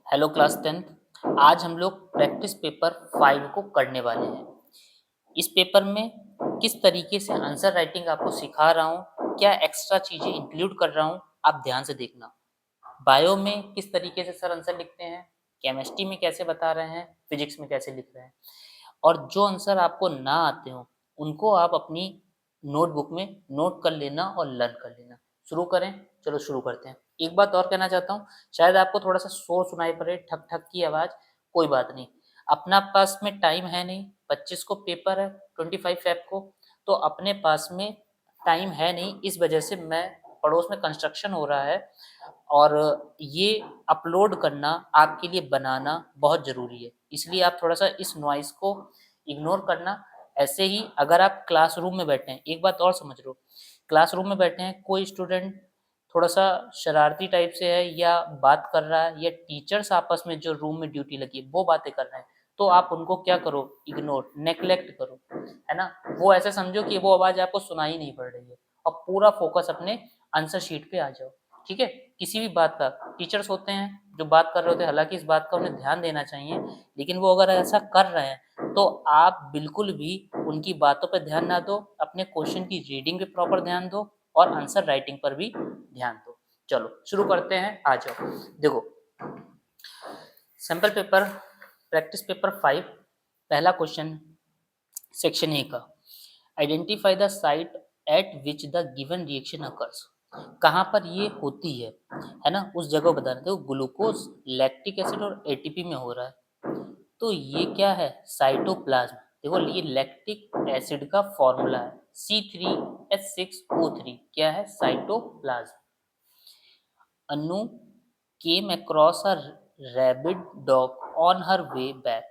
Hello class 10th। आज हम लोग प्रैक्टिस पेपर 5 को करने वाले हैं। इस पेपर में किस तरीके से आंसर राइटिंग आपको सिखा रहा हूँ, क्या एक्स्ट्रा चीज़ें इंक्लूड कर रहा हूँ, आप ध्यान से देखना। बायो में किस तरीके से सर आंसर लिखते हैं, केमिस्ट्री में कैसे बता रहे हैं, फिजिक्स में कैसे लिख रहे हैं, और जो आंसर आपको ना आते हो उनको आप अपनी नोटबुक में नोट कर लेना और लर्न कर लेना। शुरू करें, चलो शुरू करते हैं। एक बात और कहना चाहता हूँ, शायद आपको थोड़ा सा शोर सुनाई पड़े, ठक ठक की आवाज़, कोई बात नहीं। अपना पास में टाइम है नहीं, 25 को पेपर है, 25 फेब को, तो अपने पास में टाइम है नहीं। इस वजह से मैं पड़ोस में कंस्ट्रक्शन हो रहा है और ये अपलोड करना आपके लिए बनाना बहुत ज़रूरी है, इसलिए आप थोड़ा सा इस नॉइज़ को इग्नोर करना। ऐसे ही अगर आप क्लासरूम में बैठे हैं, एक बात और समझ लो, क्लासरूम में बैठे हैं, कोई स्टूडेंट थोड़ा सा शरारती टाइप से है या बात कर रहा है, या टीचर्स आपस में जो रूम में ड्यूटी लगी है वो बातें कर रहे हैं, तो आप उनको क्या करो, इग्नोर, नेग्लेक्ट करो, है ना। वो ऐसे समझो कि वो आवाज़ आपको सुनाई नहीं पड़ रही है और पूरा फोकस अपने आंसर शीट पे आ जाओ। ठीक है, किसी भी बात का, टीचर्स होते हैं जो बात कर रहे होते हैं, हालांकि इस बात का उन्हें ध्यान देना चाहिए, लेकिन वो अगर ऐसा कर रहे हैं तो आप बिल्कुल भी उनकी बातों पर ध्यान ना दो, अपने क्वेश्चन की रीडिंग पे प्रॉपर ध्यान दो और आंसर राइटिंग पर भी ध्यान दो। चलो शुरू करते हैं, आ जाओ। देखो, सैम्पल पेपर प्रैक्टिस पेपर 5, पहला क्वेश्चन सेक्शन ए का, identify the site eight which the given reaction occurs. कहाँ पर ये होती है ना, उस जगह को बताना। देखो, ग्लूकोज लैक्टिक एसिड और एटीपी में हो रहा है, तो ये क्या है, साइटोप्लाज्म। देखो, ये लैक्टिक एसिड का फॉर्मूला है C3H6O3, क्या है, cytoplasm. Anu came across a rabid dog on her way back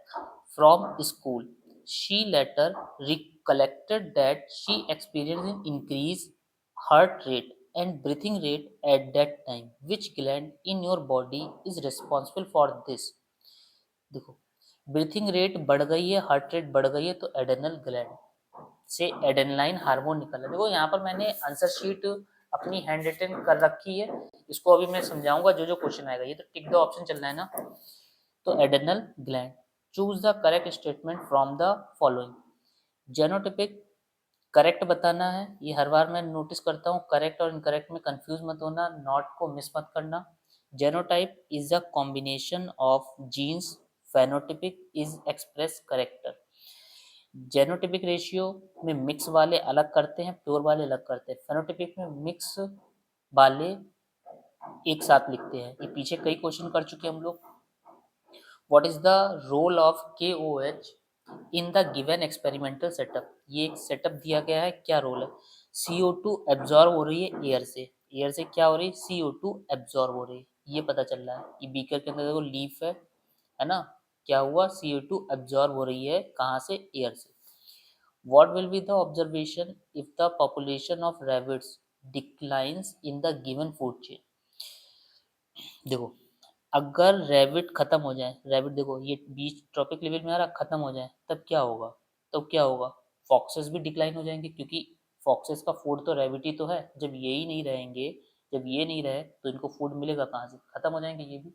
from school. She later recollected that she experienced an increased heart rate and breathing rate at that time. Which gland in your body is responsible for this? देखो, breathing rate बढ़ गई है, heart rate बढ़ गई है, तो adrenal gland से एडेनलाइन hormone निकल। देखो, यहाँ पर मैंने आंसर शीट अपनी हैंड रिटन कर रखी है, इसको अभी मैं समझाऊंगा जो जो क्वेश्चन आएगा। ये तो टिक द ऑप्शन चल रहा है ना, तो adrenal gland. Choose the correct statement from the following. Genotypic, correct बताना है, ये हर बार मैं नोटिस करता हूँ, करेक्ट और इनकरेक्ट में कंफ्यूज मत होना, नॉट को मिस मत करना। Genotype is a combination of genes, phenotypic is express character. Genotypic ratio में मिक्स वाले अलग करते हैं, प्योर वाले अलग करते हैं। फेनोटिपिक में मिक्स वाले एक साथ लिखते हैं। ये पीछे कई क्वेश्चन कर चुके हैं हम लोग। What is the role of KOH in the given experimental setup. ये एक सेटअप दिया गया है, क्या रोल है। CO2 एब्जॉर्ब हो रही है एयर से, एयर से क्या हो रही है, CO2 एब्जॉर्ब हो रही है, ये पता चल रहा है। ये बीकर के अंदर देखो लीफ है ना, क्या हुआ, CO2 एब्जॉर्ब हो रही है कहाँ से, एयर से। What will be the observation if the population of rabbits declines in the given food chain? देखो, अगर रैबिट खत्म हो जाए, रैबिट देखो ये बीच ट्रॉपिक लेवल में आ रहा, खत्म हो जाए तब क्या होगा, तब क्या होगा, फॉक्सेस भी डिक्लाइन हो जाएंगे, क्योंकि फॉक्सेस का फूड तो रैबिट ही तो है। जब ये ही नहीं रहेंगे, जब ये नहीं रहे तो इनको फूड मिलेगा कहाँ से, खत्म हो जाएंगे ये भी।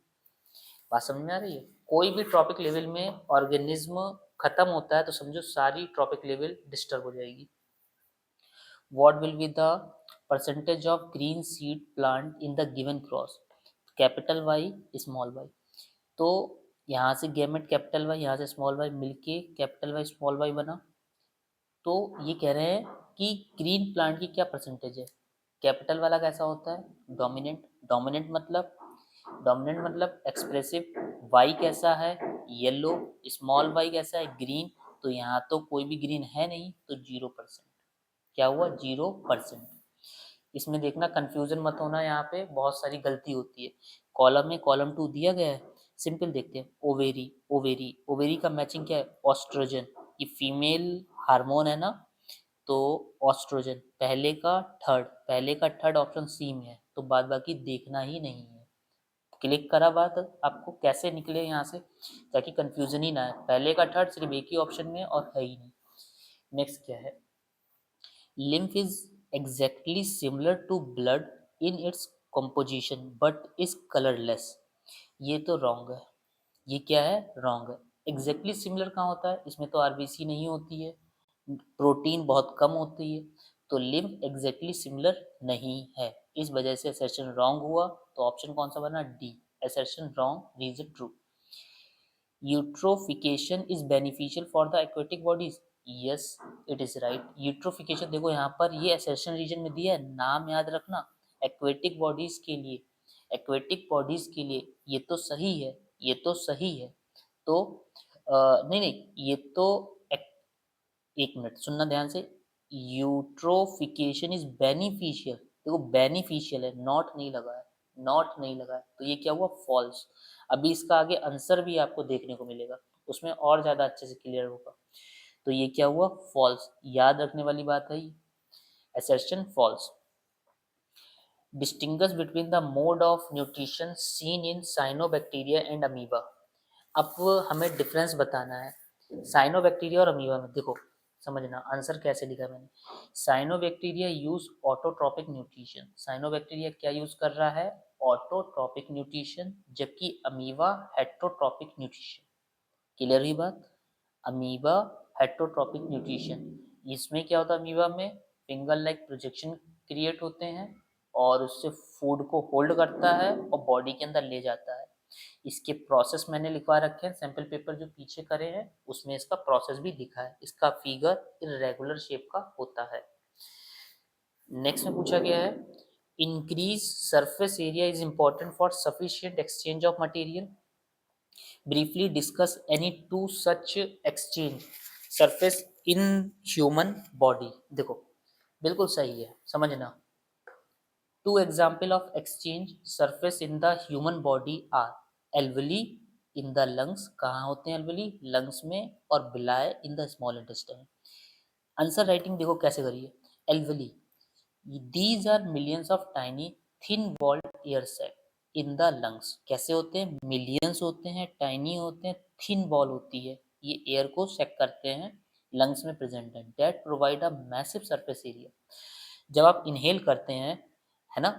बात समझ में आ रही है। कोई भी ट्रॉपिक लेवल में ऑर्गेनिज्म खत्म होता है तो समझो सारी ट्रॉपिक लेवल डिस्टर्ब हो जाएगी। What will be the percentage of green seed plant in the given cross? Capital Y, small Y. तो यहाँ से गैमेट कैपिटल वाई, यहाँ से स्मॉल वाई मिलके कैपिटल वाई स्मॉल वाई बना। तो ये कह रहे हैं कि ग्रीन प्लांट की क्या परसेंटेज है। कैपिटल वाला कैसा होता है, डोमिनेंट। डोमिनेंट मतलब एक्सप्रेसिव। वाई कैसा है, येलो। स्मॉल वाई कैसा है, ग्रीन। तो यहाँ तो कोई भी ग्रीन है नहीं, तो 0%। क्या हुआ, 0%। इसमें देखना, कंफ्यूजन मत होना, यहाँ पे बहुत सारी गलती होती है। कॉलम में कॉलम 2 दिया गया है, सिंपल देखते हैं। ओवेरी, ओवेरी, ओवेरी का मैचिंग क्या है, ऑस्ट्रोजन। ये फीमेल हार्मोन है ना, तो ऑस्ट्रोजन। पहले का थर्ड ऑप्शन सी में है, तो बाद बाकी देखना ही नहीं है। क्लिक करा बात, आपको कैसे निकले यहाँ से, ताकि कंफ्यूजन ही ना है। पहले का थर्ड सिर्फ एक ही ऑप्शन में और है ही नहीं। नेक्स्ट क्या है, lymph is exactly similar to blood in its composition but is colorless. ये तो रॉन्ग है। ये क्या है? रॉन्ग है। एग्जैक्टली सिमिलर कहाँ होता है? इसमें तो आरबीसी नहीं होती है, प्रोटीन बहुत कम होती है, तो लिम्फ एग्जैक्टली सिमिलर नहीं है। इस वजह से असर्शन रॉन्ग हुआ। तो ऑप्शन कौन सा बना? D. Assertion wrong, reason true. Eutrophication is beneficial for the aquatic bodies. Yes, it is right. Eutrophication देखो यहाँ पर ये असर्शन रीजन में दिया है, नाम याद रखना। एक्वेटिक बॉडीज के लिए, एक्वेटिक बॉडीज के लिए ये तो सही है, ये तो सही है। तो नहीं नहीं, ये तो एक मिनट सुनना ध्यान से। यूट्रोफिकेशन इज बेनिफिशियल, देखो बेनिफिशियल है, नॉट नहीं लगा है, नॉट नहीं लगा है, तो ये क्या हुआ? फॉल्स। अभी इसका आगे आंसर भी आपको देखने को मिलेगा, उसमें और ज्यादा अच्छे से क्लियर होगा। तो ये क्या हुआ? फॉल्स। याद रखने वाली बात है ये, assertion फॉल्स। Distinguish between the mode of nutrition seen in cyanobacteria and amoeba. अब हमें डिफरेंस बताना है साइनोबैक्टीरिया और अमीबा में। देखो समझना आंसर कैसे लिखा है मैंने। Cyanobacteria use autotrophic nutrition, cyanobacteria क्या यूज कर रहा है? ऑटोट्रॉपिक न्यूट्रिशन, जबकि अमीबा हेट्रोट्रॉपिक न्यूट्रिशन। क्लियर हुई बात? अमीबा हेट्रोट्रॉपिक न्यूट्रिशन, इसमें क्या होता है? अमीबा में फिंगर लाइक प्रोजेक्शन क्रिएट होते हैं और उससे फूड को होल्ड करता है और बॉडी के अंदर ले जाता है। इसके प्रोसेस मैंने लिखवा रखे हैं, सैंपल पेपर जो पीछे करे हैं उसमें इसका प्रोसेस भी लिखा है। इसका फिगर इरेगुलर शेप का होता है। नेक्स्ट में पूछा गया है, increase surface area is important for sufficient exchange of material. Briefly discuss any two such exchange surface in human body. देखो बिल्कुल सही है, समझना। Two example of exchange surface in the human body are alveoli in the lungs, कहाँ होते हैं alveoli? Lungs में। और villi in the small intestine. Answer writing देखो कैसे करिए। एल्वली, these are millions of tiny thin walled air sac in the lungs। कैसे होते हैं? मिलियंस होते हैं, टाइनी होते हैं, थिन वॉल होती है, ये एयर को सेक करते हैं, लंग्स में प्रेजेंट है। That provide a massive surface area. जब आप इनहेल करते हैं, है ना,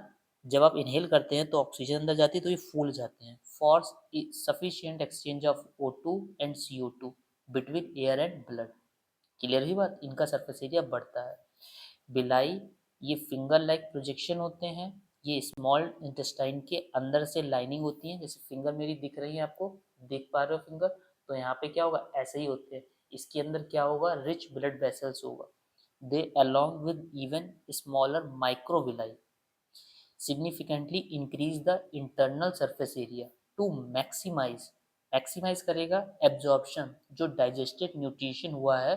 जब आप इनहेल करते हैं तो ऑक्सीजन अंदर जाती है तो ये फूल जाते हैं। For sufficient exchange of O2 and CO2 between air and blood. Clear हुई बात? इनका सरफेस एरिया बढ़ता है। बिलाई, ये फिंगर लाइक प्रोजेक्शन होते हैं, ये स्मॉल इंटेस्टाइन के अंदर से लाइनिंग होती है। जैसे फिंगर मेरी दिख रही है आपको, देख पा रहे हो फिंगर? तो यहाँ पे क्या होगा? ऐसे ही होते हैं। इसके अंदर क्या होगा? रिच ब्लड वेसल्स होगा। They along with even smaller microvilli significantly increase the internal surface area to maximize, maximize करेगा एब्जॉर्प्शन। जो डाइजेस्टेड न्यूट्रिशन हुआ है,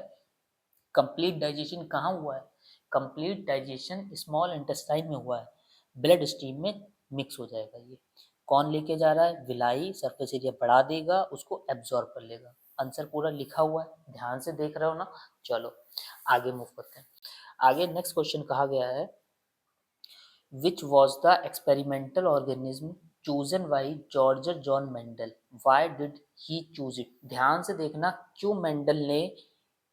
कंप्लीट डाइजेशन कहाँ हुआ है? कंप्लीट डाइजेशन स्मॉल इंटेस्टाइन में हुआ है, ब्लड स्ट्रीम में मिक्स हो जाएगा। ये कौन लेके जा रहा है? विलाई सरफेस एरिया बढ़ा देगा, उसको एब्जॉर्ब कर लेगा। आंसर पूरा लिखा हुआ है, ध्यान से देख रहे हो ना? चलो आगे मूव करते हैं। आगे नेक्स्ट क्वेश्चन कहा गया है, which was the experimental organism chosen by George John Mendel, why did he choose it. ध्यान से देखना, क्यों मेंडल ने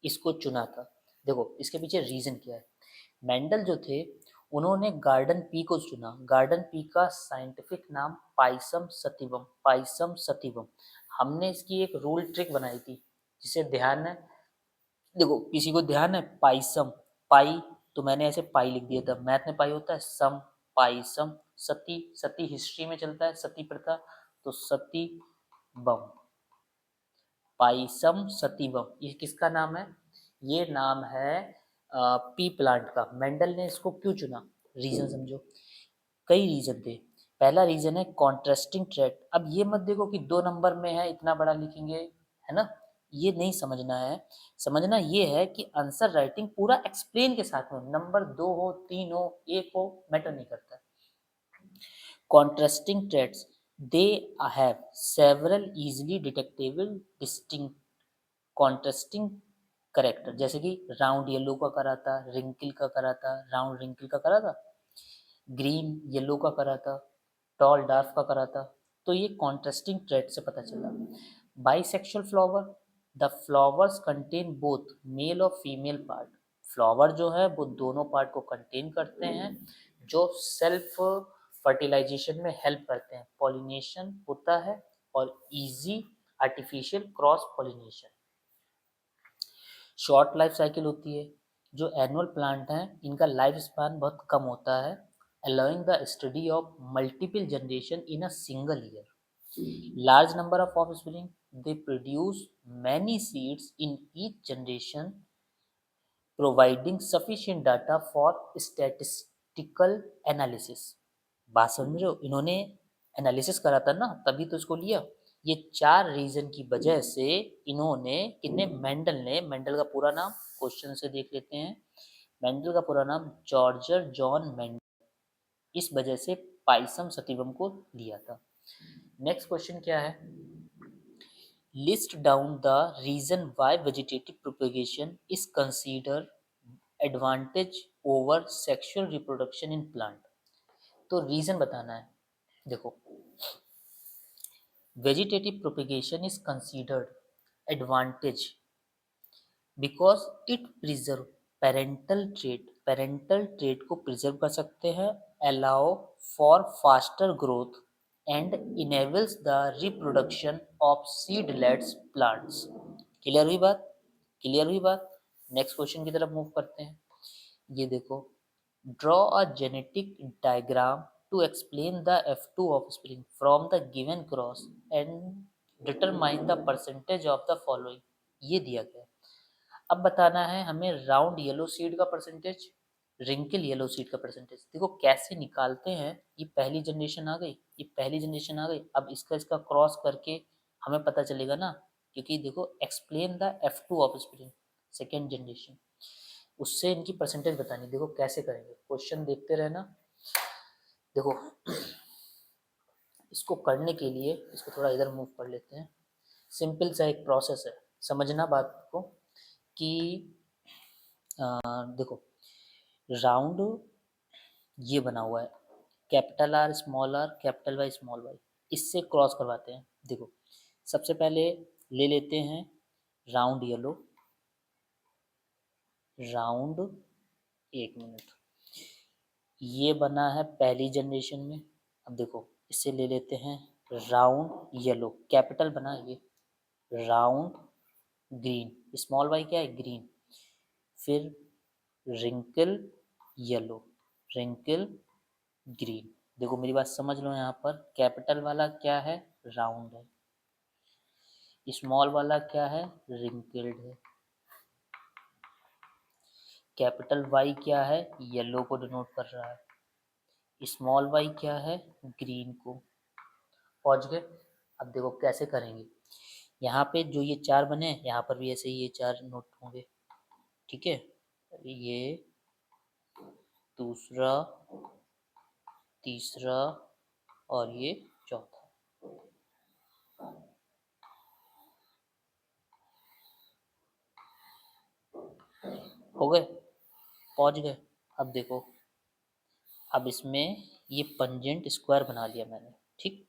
इसको चुना था। देखो इसके पीछे रीजन क्या है। मेंडल जो थे उन्होंने गार्डन पी को चुना। गार्डन पी का साइंटिफिक नाम पाइसम सतिवम, पाइसम सतिवम। हमने इसकी एक रूल ट्रिक बनाई थी, जिसे ध्यान है, देखो किसी को ध्यान है पाइसम, पाई, तो मैंने ऐसे पाई लिख दिया था। मैथ में पाई होता है सम, पाइसम। सती, सती हिस्ट्री में चलता है सती प्रथा, तो सती बम, पाइसम सतीवम। ये किसका नाम है? ये नाम है पी प्लांट का। मेंडल ने इसको क्यों चुना? रीजन समझो, कई रीजन थे। पहला रीजन है कॉन्ट्रास्टिंग ट्रेड। अब ये मत देखो कि 2 नंबर में है इतना बड़ा लिखेंगे, है ना, ये नहीं समझना है। समझना ये है कि आंसर राइटिंग पूरा एक्सप्लेन के साथ में, नंबर 2 हो, 3 हो, 1 हो, मैटर नहीं करता। Contrasting traits, they have several easily detectable distinct contrasting character. जैसे कि राउंड येलो का करा था, रिंकल का करा था, राउंड रिंकल का करा था, ग्रीन येलो का करा था, टॉल डार्क का करा था। तो ये कॉन्ट्रास्टिंग ट्रेट से पता चला। Bisexual flower, the flowers contain both male और फीमेल पार्ट। फ्लावर जो है वो दोनों पार्ट को कंटेन करते हैं। जो सेल्फ फर्टिलाइजेशन में हेल्प करते हैं, पॉलिनेशन होता है और easy artificial cross pollination. Short life cycle होती है। जो एनुअल प्लांट हैं इनका लाइफ स्पैन बहुत कम होता है, allowing the study of multiple generation in a single year. Large number of offspring, they produce many seeds in each generation, providing sufficient data for statistical analysis। बात समझ रहे हो, इन्होंने एनालिसिस करा था ना तभी तो इसको लिया। ये 4 रीजन की वजह से इन्होंने, किन्ने, मेंडल का पूरा नाम क्वेश्चन से देख लेते हैं। मेंडल का पूरा नाम जॉर्ज जॉन मेंडल, इस वजह से पाइसम सटिवम को लिया था। नेक्स्ट क्वेश्चन क्या है, list down the reason why vegetative propagation is consider advantage over sexual reproduction in plant. तो रीजन बताना है। देखो, vegetative propagation is considered advantage because it preserve parental trait को प्रिजर्व कर सकते हैं, allow for faster growth and enables the reproduction of seedless plants. Clear हुई बात, क्लियर हुई बात। नेक्स्ट क्वेश्चन की तरफ मूव करते हैं। ये देखो, draw a genetic diagram to explain the F2 offspring from the given cross and determine the percentage of the following। ये दिया गया। अब बताना है हमें राउंड येलो सीड का परसेंटेज, रिंकल येलो सीड का परसेंटेज। देखो कैसे निकालते हैं, ये पहली जनरेशन आ गई, ये पहली जनरेशन आ गई, अब इसका क्रॉस करके हमें पता चलेगा ना, क्योंकि देखो explain the F2 offspring second generation, उससे इनकी परसेंटेज बतानी। देखो कैसे करेंगे, क्वेश्चन देखते रहना। देखो इसको करने के लिए इसको थोड़ा इधर मूव कर लेते हैं। सिंपल सा एक प्रोसेस है, समझना बात को कि देखो राउंड ये बना हुआ है, capital R small R capital Y small Y, इससे क्रॉस करवाते हैं। देखो सबसे पहले ले लेते हैं राउंड येलो, राउंड, एक मिनट, ये बना है पहली जनरेशन में। अब देखो इससे ले लेते हैं राउंड येलो, कैपिटल बना ये, राउंड ग्रीन, स्मॉल वाई क्या है, ग्रीन, फिर रिंकल येलो, रिंकल ग्रीन। देखो मेरी बात समझ लो, यहाँ पर कैपिटल वाला क्या है, राउंड है, स्मॉल वाला क्या है, रिंकल्ड है, कैपिटल वाई क्या है, येलो को डिनोट कर रहा है, स्मॉल वाई क्या है, ग्रीन को। पहुंच गए। अब देखो कैसे करेंगे, यहाँ पे जो ये 4 बने यहाँ पर भी ऐसे ही ये 4 नोट होंगे, ठीक है, ये दूसरा, तीसरा और ये चौथा। हो गए, पहुंच गए। अब देखो, अब इसमें ये पंजेंट स्क्वायर बना लिया मैंने, ठीक।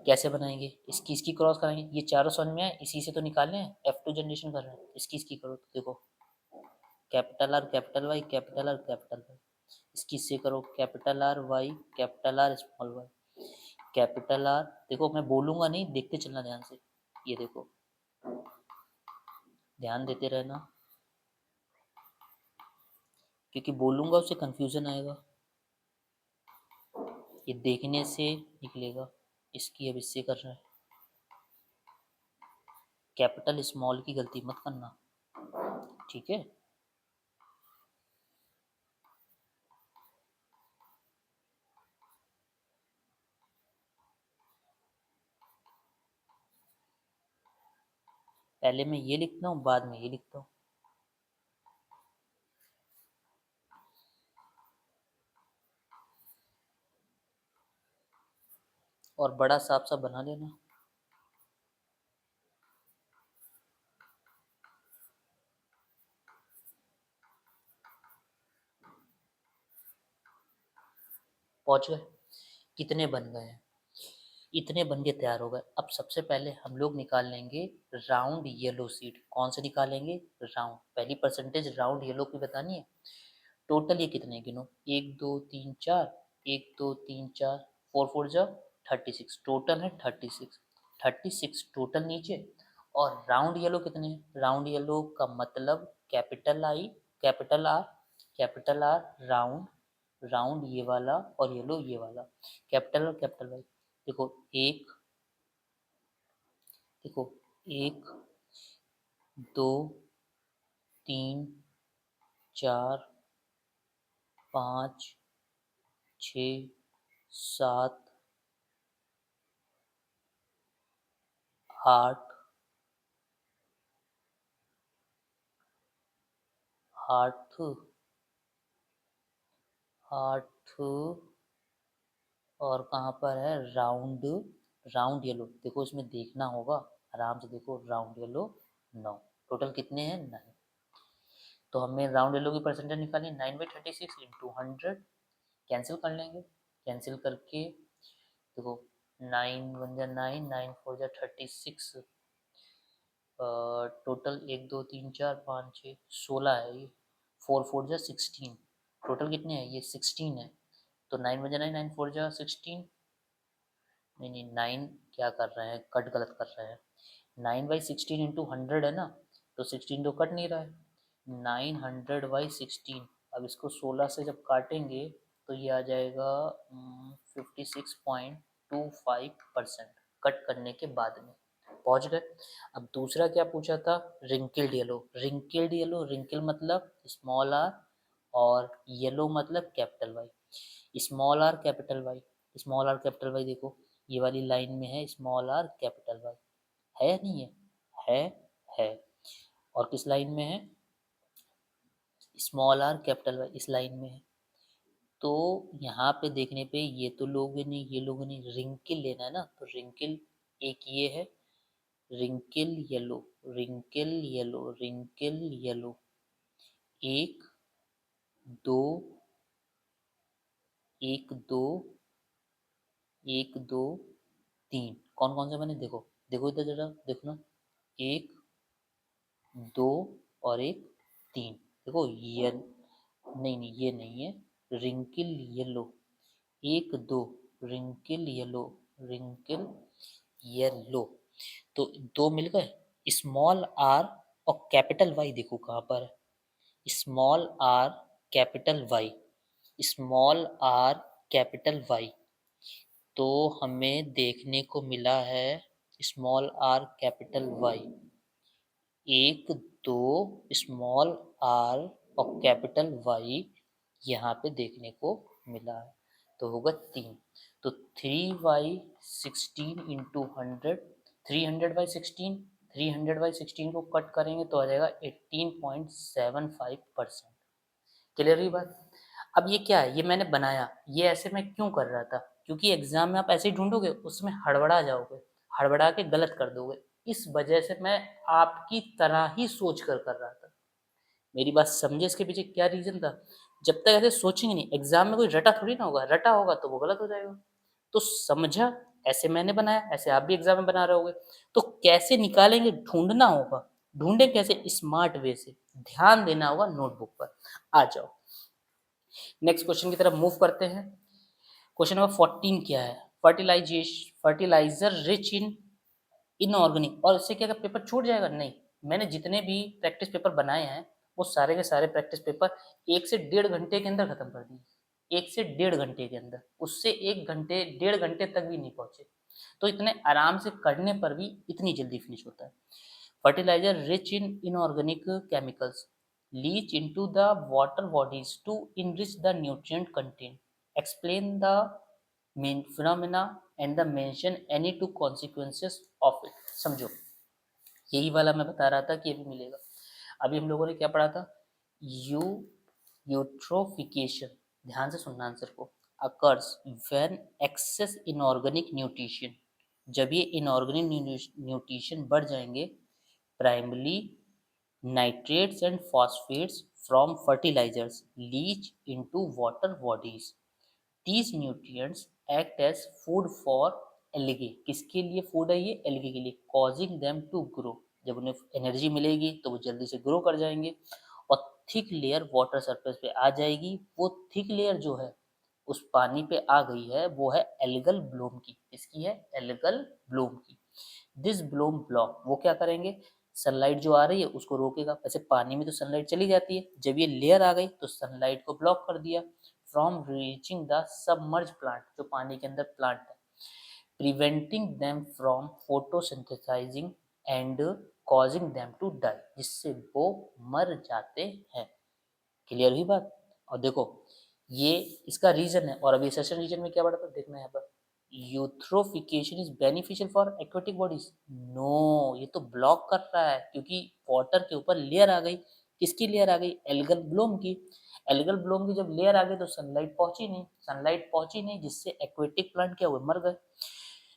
कैसे बनाएंगे, इसकी क्रॉस कराएंगे, ये चारों समझ में आए, इसी से तो निकालने हैं, F2 जनरेशन कर रहे हैं, इसकी करो तो देखो capital R capital Y capital R capital Y, इसकी से करो capital R Y capital R small Y, capital R, देखो मैं बोलूंगा नहीं, देखते चलना ध्यान से, ये देखो ध्यान देते रहना, क्योंकि बोलूंगा उससे कंफ्यूजन आएगा, ये देखने से निकलेगा। इसकी अब इससे कर रहा है, कैपिटल स्मॉल की गलती मत करना, ठीक है। पहले मैं ये लिखता हूँ, बाद में ये लिखता हूँ। और बड़ा साफ सा बना लेना। पहुंच गए, कितने बन गए हैं, इतने बन के तैयार हो गए। अब सबसे पहले हम लोग निकाल लेंगे राउंड येलो सीड। कौन से निकालेंगे, राउंड, पहली परसेंटेज राउंड येलो की बतानी है। टोटल ये कितने गिनो, 1 2 3 4, एक दो तीन चार, 4 4 जा 36, टोटल है 36 टोटल नीचे। और राउंड येलो कितने हैं? राउंड येलो का मतलब capital I, capital R, capital R, round, round ये वाला और येलो ये वाला, कैपिटल और कैपिटल वाई। देखो एक, देखो एक दो तीन चार पाँच छ सात आठ, आठ, आठ, और कहाँ पर है राउंड, राउंड येलो। देखो इसमें देखना होगा आराम से, देखो राउंड येलो 9, टोटल कितने हैं 9। तो हमें राउंड येलो की परसेंटेज निकालनी, 9/36 इंटू 100, कैंसिल कर लेंगे। कैंसिल करके देखो 9 1 जा 9, 9 4 जा 36, टोटल 1 2 3 4 5 6 16 है ये, 4 4 जा 16, टोटल कितने हैं ये 16 है। तो 9 1 जा 9, 9 4 जा 16, नहीं नहीं 9 क्या कर रहे हैं, कट गलत कर रहे हैं। 9/16 इंटू 100 है ना, तो 16 तो कट नहीं रहा है। 900/16, अब इसको 16 से जब काटेंगे तो ये आ जाएगा 56.25%, कट करने के बाद में पहुंच गए। अब दूसरा क्या पूछा था, wrinkled yellow. Wrinkled yellow, wrinkle मतलब स्मॉल आर और येलो मतलब capital Y. Small R capital Y, small R capital Y, देखो ये वाली लाइन में है स्मॉल आर कैपिटल वाई, है या नहीं है? है, है। और किस लाइन में है? स्मॉल आर कैपिटल वाई इस लाइन में है। तो यहाँ पे देखने पे ये तो लोगे नहीं, ये लोगे नहीं, रिंकल लेना है ना, तो रिंकल एक ये है, wrinkle yellow, wrinkle yellow, wrinkle yellow, एक दो, एक दो, एक दो तीन, कौन कौन से बने देखो, देखो इधर जरा देखो ना, एक दो और एक तीन, देखो ये नहीं नहीं ये नहीं है, रिंकल येलो, एक दो, रिंकल येलो, रिंकल येलो, तो दो मिल गए। स्मॉल आर और कैपिटल वाई देखो कहाँ पर है, small R capital Y, small R capital Y, तो हमें देखने को मिला है स्मॉल आर कैपिटल वाई, एक दो स्मॉल आर और कैपिटल वाई यहाँ पे देखने को मिला है, तो होगा 3। तो 3/16 इंटू 100, 300/16, 300/16 को कट करेंगे तो आ जाएगा 18.75%। क्लियर हुई बात? अब ये क्या है, ये मैंने बनाया, ये ऐसे मैं क्यों कर रहा था, क्योंकि एग्जाम में आप ऐसे ही ढूंढोगे उसमें हड़बड़ा जाओगे, हड़बड़ा के गलत कर दोगे, इस वजह से मैं आपकी तरह ही सोच कर रहा था। मेरी बात समझे, इसके पीछे क्या रीजन था? जब तक ऐसे सोचेंगे नहीं, एग्जाम में कोई रटा थोड़ी ना होगा, रटा होगा तो वो गलत हो जाएगा। तो समझा, ऐसे मैंने बनाया, ऐसे आप भी एग्जाम में बना रहे होगे। तो कैसे निकालेंगे, ढूंढना होगा, ढूंढे कैसे, स्मार्ट वे से, ध्यान देना होगा नोटबुक पर। आ जाओ नेक्स्ट क्वेश्चन की तरफ मूव करते हैं। क्वेश्चन नंबर 14 क्या है, fertilisation, fertiliser rich in inorganic, और इससे क्या पेपर छूट जाएगा? नहीं, मैंने जितने भी प्रैक्टिस पेपर बनाए हैं वो सारे के सारे प्रैक्टिस पेपर 1 से 1.5 घंटे के अंदर खत्म कर दिए, 1 से 1.5 घंटे के अंदर, उससे 1 घंटे 1.5 घंटे तक भी नहीं पहुंचे। तो इतने आराम से करने पर भी इतनी जल्दी फिनिश होता है। Fertilizer rich in inorganic chemicals leach into the water bodies to enrich the nutrient content. Explain the main phenomena and the mention any two consequences of it. समझो, यही वाला मैं बता रहा था कि ये भी मिलेगा। अभी हम लोगों ने क्या पढ़ा था, यू यूट्रोफिकेशन, ध्यान से सुनना आंसर को, occurs when excess inorganic nutrition, जब ये इनऑर्गेनिक न्यूट्रिशन बढ़ जाएंगे, primarily nitrates and phosphates from fertilizers leach into water bodies. These nutrients act as food for algae. किसके लिए फूड है ये? एल्गे के लिए। causing them to grow, जब उन्हें एनर्जी मिलेगी तो वो जल्दी से ग्रो कर जाएंगे। और थिक लेयर वाटर सरफेस पे आ जाएगी, वो थिक लेयर जो है उस पानी पे आ गई है वो है एल्गल ब्लूम की। किसकी है? एल्गल ब्लूम की। दिस ब्लूम ब्लॉक, वो क्या करेंगे? सनलाइट जो आ रही है उसको रोकेगा। वैसे पानी में तो सनलाइट चली जाती है, जब ये लेयर आ गई तो सनलाइट को ब्लॉक कर दिया from reaching the submerge plant, जो पानी के अंदर प्लांट है, preventing them from photosynthesising and causing them to die, जिससे वो मर जाते हैं। क्लियर हुई बात? और देखो ये इसका रीजन है, और अभी सेशन रीजन में क्या पढ़ा था देखना यहाँ पर। Eutrophication is beneficial for aquatic bodies. No, ये तो ब्लॉक कर रहा है क्योंकि वाटर के ऊपर लेयर आ गई। किसकी लेयर आ गई? एल्गल ब्लोम की। एल्गल ब्लोम की जब लेयर आ गई तो सनलाइट पहुंची नहीं, सनलाइट पहुंची नहीं, जिससे एक्वेटिक प्लांट क्या हुए? मर गए,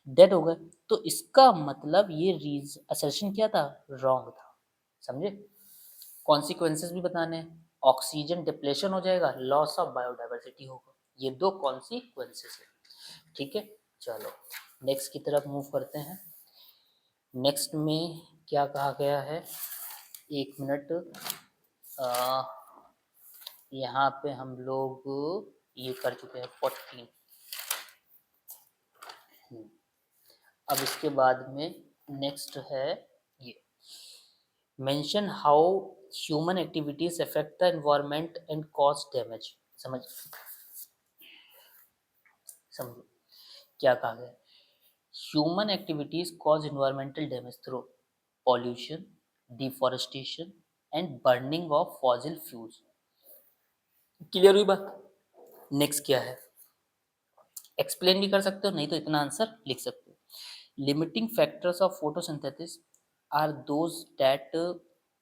डेड हो गए। तो इसका मतलब ये रीज असर्शन क्या था? रॉन्ग था। समझे? कॉन्सिक्वेंसेस भी बताने हैं। ऑक्सीजन डिप्लेशन हो जाएगा, लॉस ऑफ बायोडाइवर्सिटी होगा। ये दो कॉन्सिक्वेंसेस है। ठीक है, चलो नेक्स्ट की तरफ मूव करते हैं। नेक्स्ट में क्या कहा गया है? एक मिनट, यहाँ पे हम लोग ये कर चुके हैं 14। अब इसके बाद में नेक्स्ट है ये, mention how human activities affect the environment and cause damage. समझ समझो क्या कहा गया? Human activities cause environmental damage through pollution, deforestation and burning of fossil fuels. Clear हुई बात? नेक्स्ट क्या है? एक्सप्लेन भी कर सकते हो, नहीं तो इतना आंसर लिख सकते हो। Limiting factors of photosynthesis are those that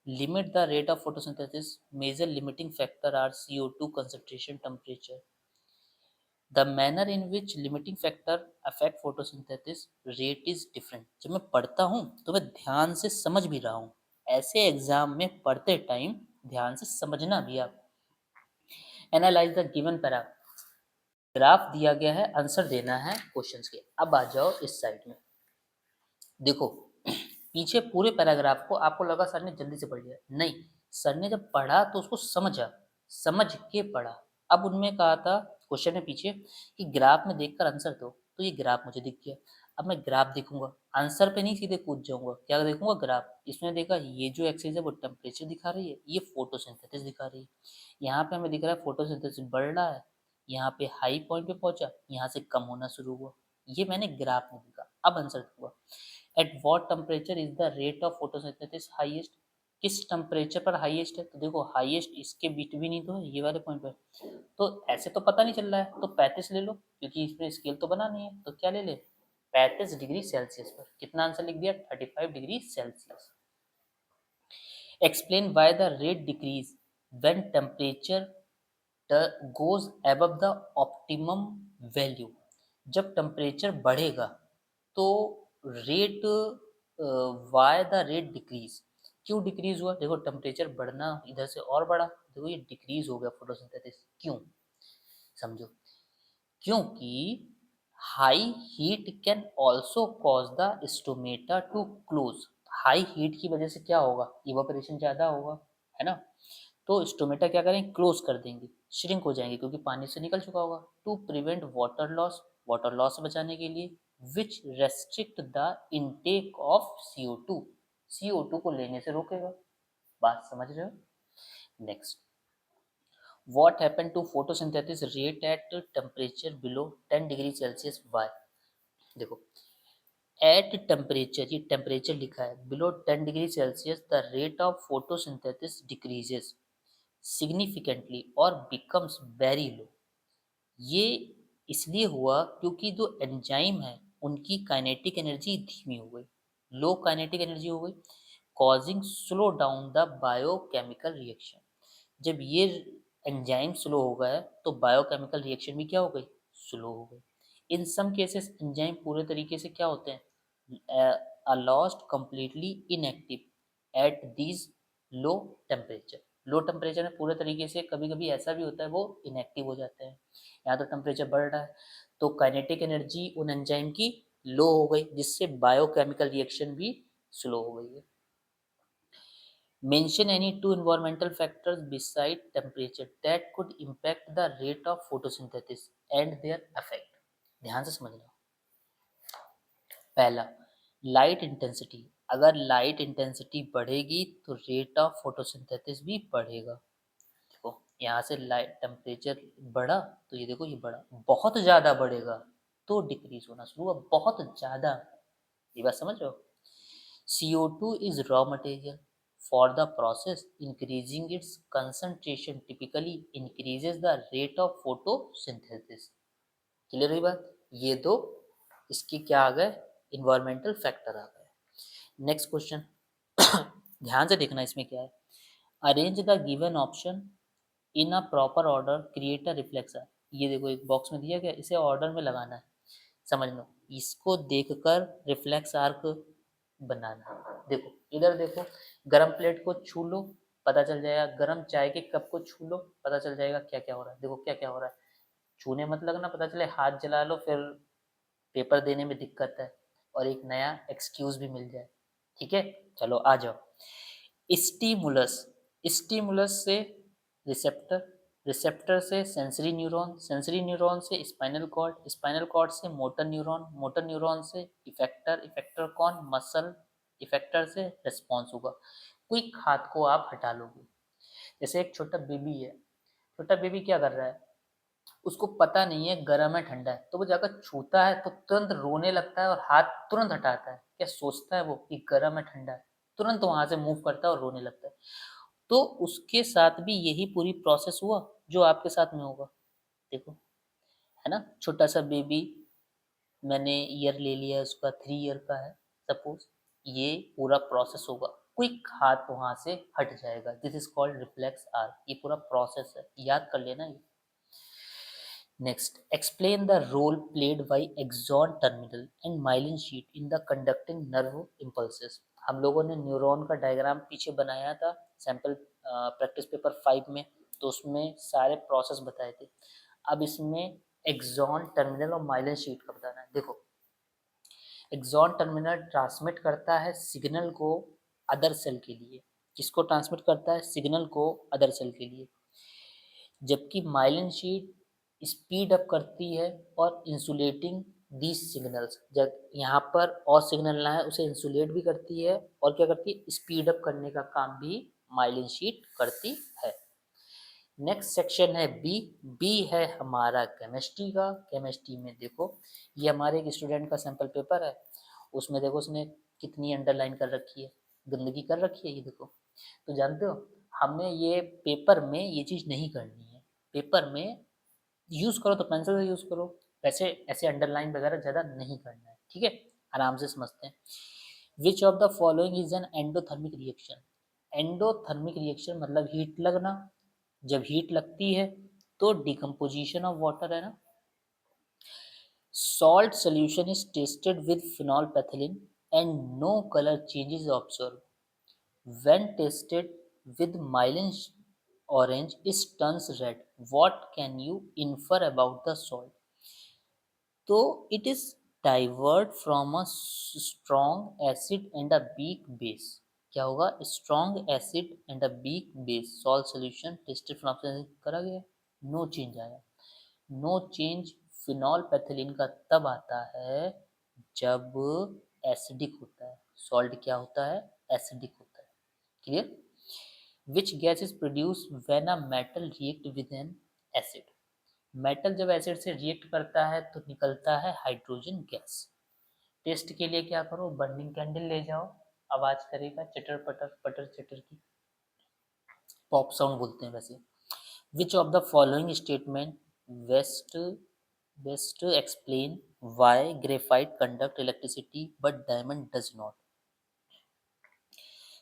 limit the rate of photosynthesis. Major limiting factor are CO2 concentration, temperature. The manner in which limiting factor affect photosynthesis rate is different. जब मैं पढ़ता हूँ तो मैं ध्यान से समझ भी रहा हूँ, ऐसे एग्जाम में पढ़ते टाइम ध्यान से समझना भी आप। एनालाइज द गिवन पैराग्राफ दिया गया है, आंसर देना है क्वेश्चंस के। अब आ जाओ इस साइड में, देखो पीछे पूरे पैराग्राफ को आपको लगा सर ने जल्दी से पढ़ लिया, नहीं, सर ने जब पढ़ा तो उसको समझा, समझ के पढ़ा। अब उनमें कहा था क्वेश्चन में पीछे कि ग्राफ में देखकर आंसर दो, तो ये ग्राफ मुझे दिख गया। अब मैं ग्राफ देखूंगा, आंसर पे नहीं सीधे कूद जाऊंगा, क्या देखूंगा? ग्राफ। इसमें देखा ये जो एक्सिस है वो टेम्परेचर दिखा रही है, ये फोटोसिंथेसिस दिखा रही है। यहाँ पे हमें दिख रहा है फोटोसिंथेसिस बढ़ रहा है, यहाँ पे हाई पॉइंट पे पहुंचा, यहाँ से कम होना शुरू हुआ। ये मैंने ग्राफ में देखा। अब आंसर दूंगा, at what temperature is the rate of photosynthesis highest? किस टेम्परेचर पर हाईएस्ट है? तो देखो हाईएस्ट इसके बीट भी नहीं तो है, ये वाले पॉइंट पर। तो ऐसे तो पता नहीं चल रहा है, तो 35 ले लो, क्योंकि इसमें स्केल तो बना नहीं है, तो क्या ले ले? 35 डिग्री सेल्सियस पर। कितना आंसर लिख दिया? 35 degree Celsius. Explain why the rate decrease when temperature goes above the optimum value. जब टेम्परेचर बढ़ेगा तो rate, why the rate decrease, क्यों डिक्रीज हुआ? देखो टेम्परेचर बढ़ना इधर से और बढ़ा, देखो ये डिक्रीज हो गया फोटोसिंथेसिस, क्यों? समझो, क्योंकि high heat can also cause the stomata to close. High heat की वजह से क्या होगा? इवापोरेशन ज्यादा होगा, है ना? तो स्टोमेटा क्या करेंगे? क्लोज कर देंगे, श्रिंक हो जाएंगे, क्योंकि पानी से निकल चुका होगा। To prevent water loss, water loss से बचाने के लिए, which restrict the intake of CO2, CO2 को लेने से रोकेगा। बात समझ रहे हो? Next, what happened to photosynthesis rate at temperature below 10 degree Celsius? Why? देखो एट टेम्परेचर, ये टेम्परेचर लिखा है, below 10 degree Celsius the rate of photosynthesis decreases significantly और बिकम्स वेरी लो। ये इसलिए हुआ क्योंकि जो एंजाइम है उनकी काइनेटिक एनर्जी धीमी हो गई, लो काइनेटिक एनर्जी हो गई, causing slow down the biochemical reaction. जब ये एंजाइम स्लो हो गया तो बायोकेमिकल रिएक्शन भी क्या हो गई? स्लो हो गई। इन सम केसेस एंजाइम पूरे तरीके से क्या होते हैं? Lost completely inactive at these low temperature. Low temperature में पूरे तरीके से कभी कभी ऐसा भी होता है वो इनएक्टिव हो जाते हैं। यहाँ तो टेम्परेचर बढ़ रहा है तो काइनेटिक एनर्जी उन एंजाइम की लो हो गई, जिससे बायोकेमिकल रिएक्शन भी स्लो हो गई है। Mention any two environmental factors beside temperature that could impact the rate of photosynthesis and their effect. ध्यान से समझना। पहला, लाइट इंटेंसिटी। अगर लाइट इंटेंसिटी बढ़ेगी तो रेट ऑफ फोटोसिंथेसिस भी बढ़ेगा। देखो यहाँ से लाइट टेम्परेचर बढ़ा तो ये देखो ये बढ़ा, बहुत ज़्यादा बढ़ेगा तो डिक्रीज होना शुरू हुआ, बहुत ज़्यादा। ये बात समझ रहे हो? CO2 is raw material. For the process, increasing its concentration typically increases the rate of photosynthesis. Clear हुई बात? ये दो इसके क्या आ गए? इन्वायरमेंटल फैक्टर आ गए। नेक्स्ट क्वेश्चन ध्यान से देखना इसमें क्या है। Arrange the given option in a proper order, create a reflex arc. ये देखो एक बॉक्स में दिया गया, इसे ऑर्डर में लगाना है। समझ लो, इसको देखकर रिफ्लेक्स आर्क बनाना। देखो इधर देखो, गरम प्लेट को छू लो पता चल जाएगा, गरम चाय के कप को छू लो पता चल जाएगा क्या क्या हो रहा है। देखो क्या क्या हो रहा है, छूने मत लगना, पता चले हाथ जला लो फिर पेपर देने में दिक्कत है और एक नया एक्सक्यूज भी मिल जाए। ठीक है, चलो आ जाओ। स्टिमुलस, स्टिमुलस से रिसेप्टर, रिसेप्टर से सेंसरी न्यूरॉन, सेंसरी न्यूरॉन से स्पाइनल कॉर्ड, स्पाइनल कॉर्ड से मोटर न्यूरॉन, मोटर न्यूरॉन से इफेक्टर, इफेक्टर कौन? मसल, इफेक्टर से रिस्पॉन्स होगा। क्विक हाथ को आप हटा लोगे। जैसे एक छोटा बेबी है, छोटा बेबी क्या कर रहा है, उसको पता नहीं है गर्म है ठंडा है, तो वो जाकर छूता है तो तुरंत रोने लगता है और हाथ तुरंत हटाता है। क्या सोचता है वो कि गर्म है ठंडा है, तुरंत वहां से मूव करता है और रोने लगता है। तो उसके साथ भी यही पूरी प्रोसेस हुआ जो आपके साथ में होगा। देखो, है ना, छोटा सा बेबी, मैंने ईयर ले लिया है उसका, 3 ईयर का है सपोज, ये पूरा प्रोसेस होगा, क्विक हाथ वहां से हट जाएगा। This is called reflex arc. ये पूरा प्रोसेस है, याद कर लेना ये। Next, explain the role played by axon terminal and myelin sheath in the conducting nerve impulses. हम लोगों ने न्यूरॉन का डायग्राम पीछे बनाया था सैंपल प्रैक्टिस पेपर 5 में, तो उसमें सारे प्रोसेस बताए थे। अब इसमें एक्सॉन टर्मिनल और माइलिन शीट का बताना है। देखो, एक्सॉन टर्मिनल ट्रांसमिट करता है सिग्नल को अदर सेल के लिए। किसको ट्रांसमिट करता है? सिग्नल को अदर सेल के लिए। जबकि माइलिन शीट स्पीड अप करती है और इंसुलेटिंग दीज सिग्नल्स। जब यहाँ पर और सिग्नल ना है उसे इंसुलेट भी करती है और क्या करती है? स्पीड अप करने का काम भी माइलिन शीट करती है। नेक्स्ट सेक्शन है बी। बी है हमारा केमिस्ट्री का। केमिस्ट्री में देखो, ये हमारे एक स्टूडेंट का सैंपल पेपर है, उसमें देखो उसने कितनी अंडरलाइन कर रखी है, गंदगी कर रखी है। ये देखो, तो जानते हो हमें ये पेपर में ये चीज़ नहीं करनी है। पेपर में यूज़ करो तो पेंसिल से यूज़ करो, वैसे ऐसे अंडरलाइन वगैरह ज़्यादा नहीं करना है। ठीक है, आराम से समझते हैं। विच of the following is an endothermic reaction. Endothermic reaction मतलब हीट लगना। जब हीट लगती है तो डिकम्पोजिशन ऑफ वाटर है ना। Salt solution is tested with phenolphthalein and no color change is observed. When tested with myelin orange, it turns red. What can you infer about the salt? So it is diverged from a strong acid and a weak base. क्या होगा? Strong acid and a weak base salt solution tested from करा गया, no change आया। No change फिनॉलपैथिलीन का तब आता है जब एसिडिक होता है। सॉल्ट क्या होता है? एसिडिक होता है। Clear? Which gas is produce when a metal react with N acid. Metal जब एसिड से रिएक्ट करता है तो निकलता है हाइड्रोजन गैस। टेस्ट के लिए क्या करो? बर्निंग कैंडल ले जाओ, आवाज करेगा चटर पटर पटर चटर की, पॉप साउंड बोलते हैं वैसे। Which of the following statement best best explain why graphite conduct electricity but diamond does not.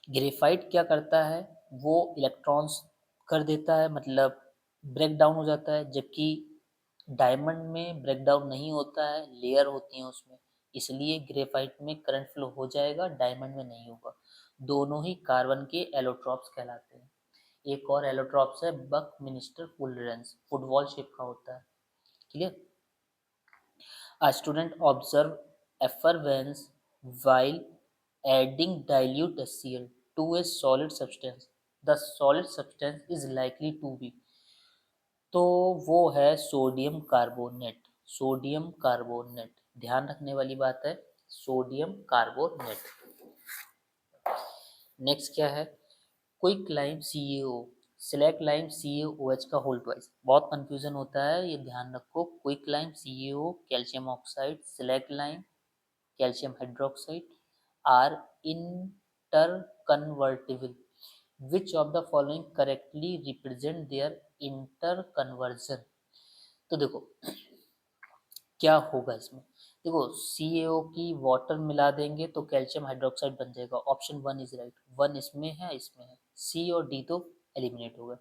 Graphite क्या करता है? वो इलेक्ट्रॉन्स कर देता है, मतलब ब्रेक डाउन हो जाता है, जबकि डायमंड में ब्रेक डाउन नहीं होता है, लेयर होती हैं उसमें, इसलिए ग्रेफाइट में करंट फ्लो हो जाएगा, डायमंड में नहीं होगा। दोनों ही कार्बन के एलोट्रॉप्स कहलाते हैं। एक और एलोट्रॉप्स है बक मिनिस्टर फुलरेंस, फुटबॉल शेप का होता है। Clear? A student observe effervescence while adding dilute HCl to a solid substance. The solid substance is likely to be तो वो है सोडियम कार्बोनेट। सोडियम कार्बोनेट, ध्यान रखने वाली बात है, सोडियम कार्बोनेट। नेक्स्ट क्या है, quick lime CaO, slaked lime CaOH का होल ट्वाइस। बहुत कंफ्यूजन होता है, ये ध्यान रखो। Quick lime CaO, calcium oxide, slaked lime calcium hydroxide are interconvertible. Which of the following correctly represent their interconversion? तो देखो क्या होगा इसमें, देखो CaO की वाटर मिला देंगे तो कैल्शियम हाइड्रोक्साइड बन जाएगा, ऑप्शन 1 इज राइट। 1 इसमें है, इसमें है, C और D तो एलिमिनेट हो गए।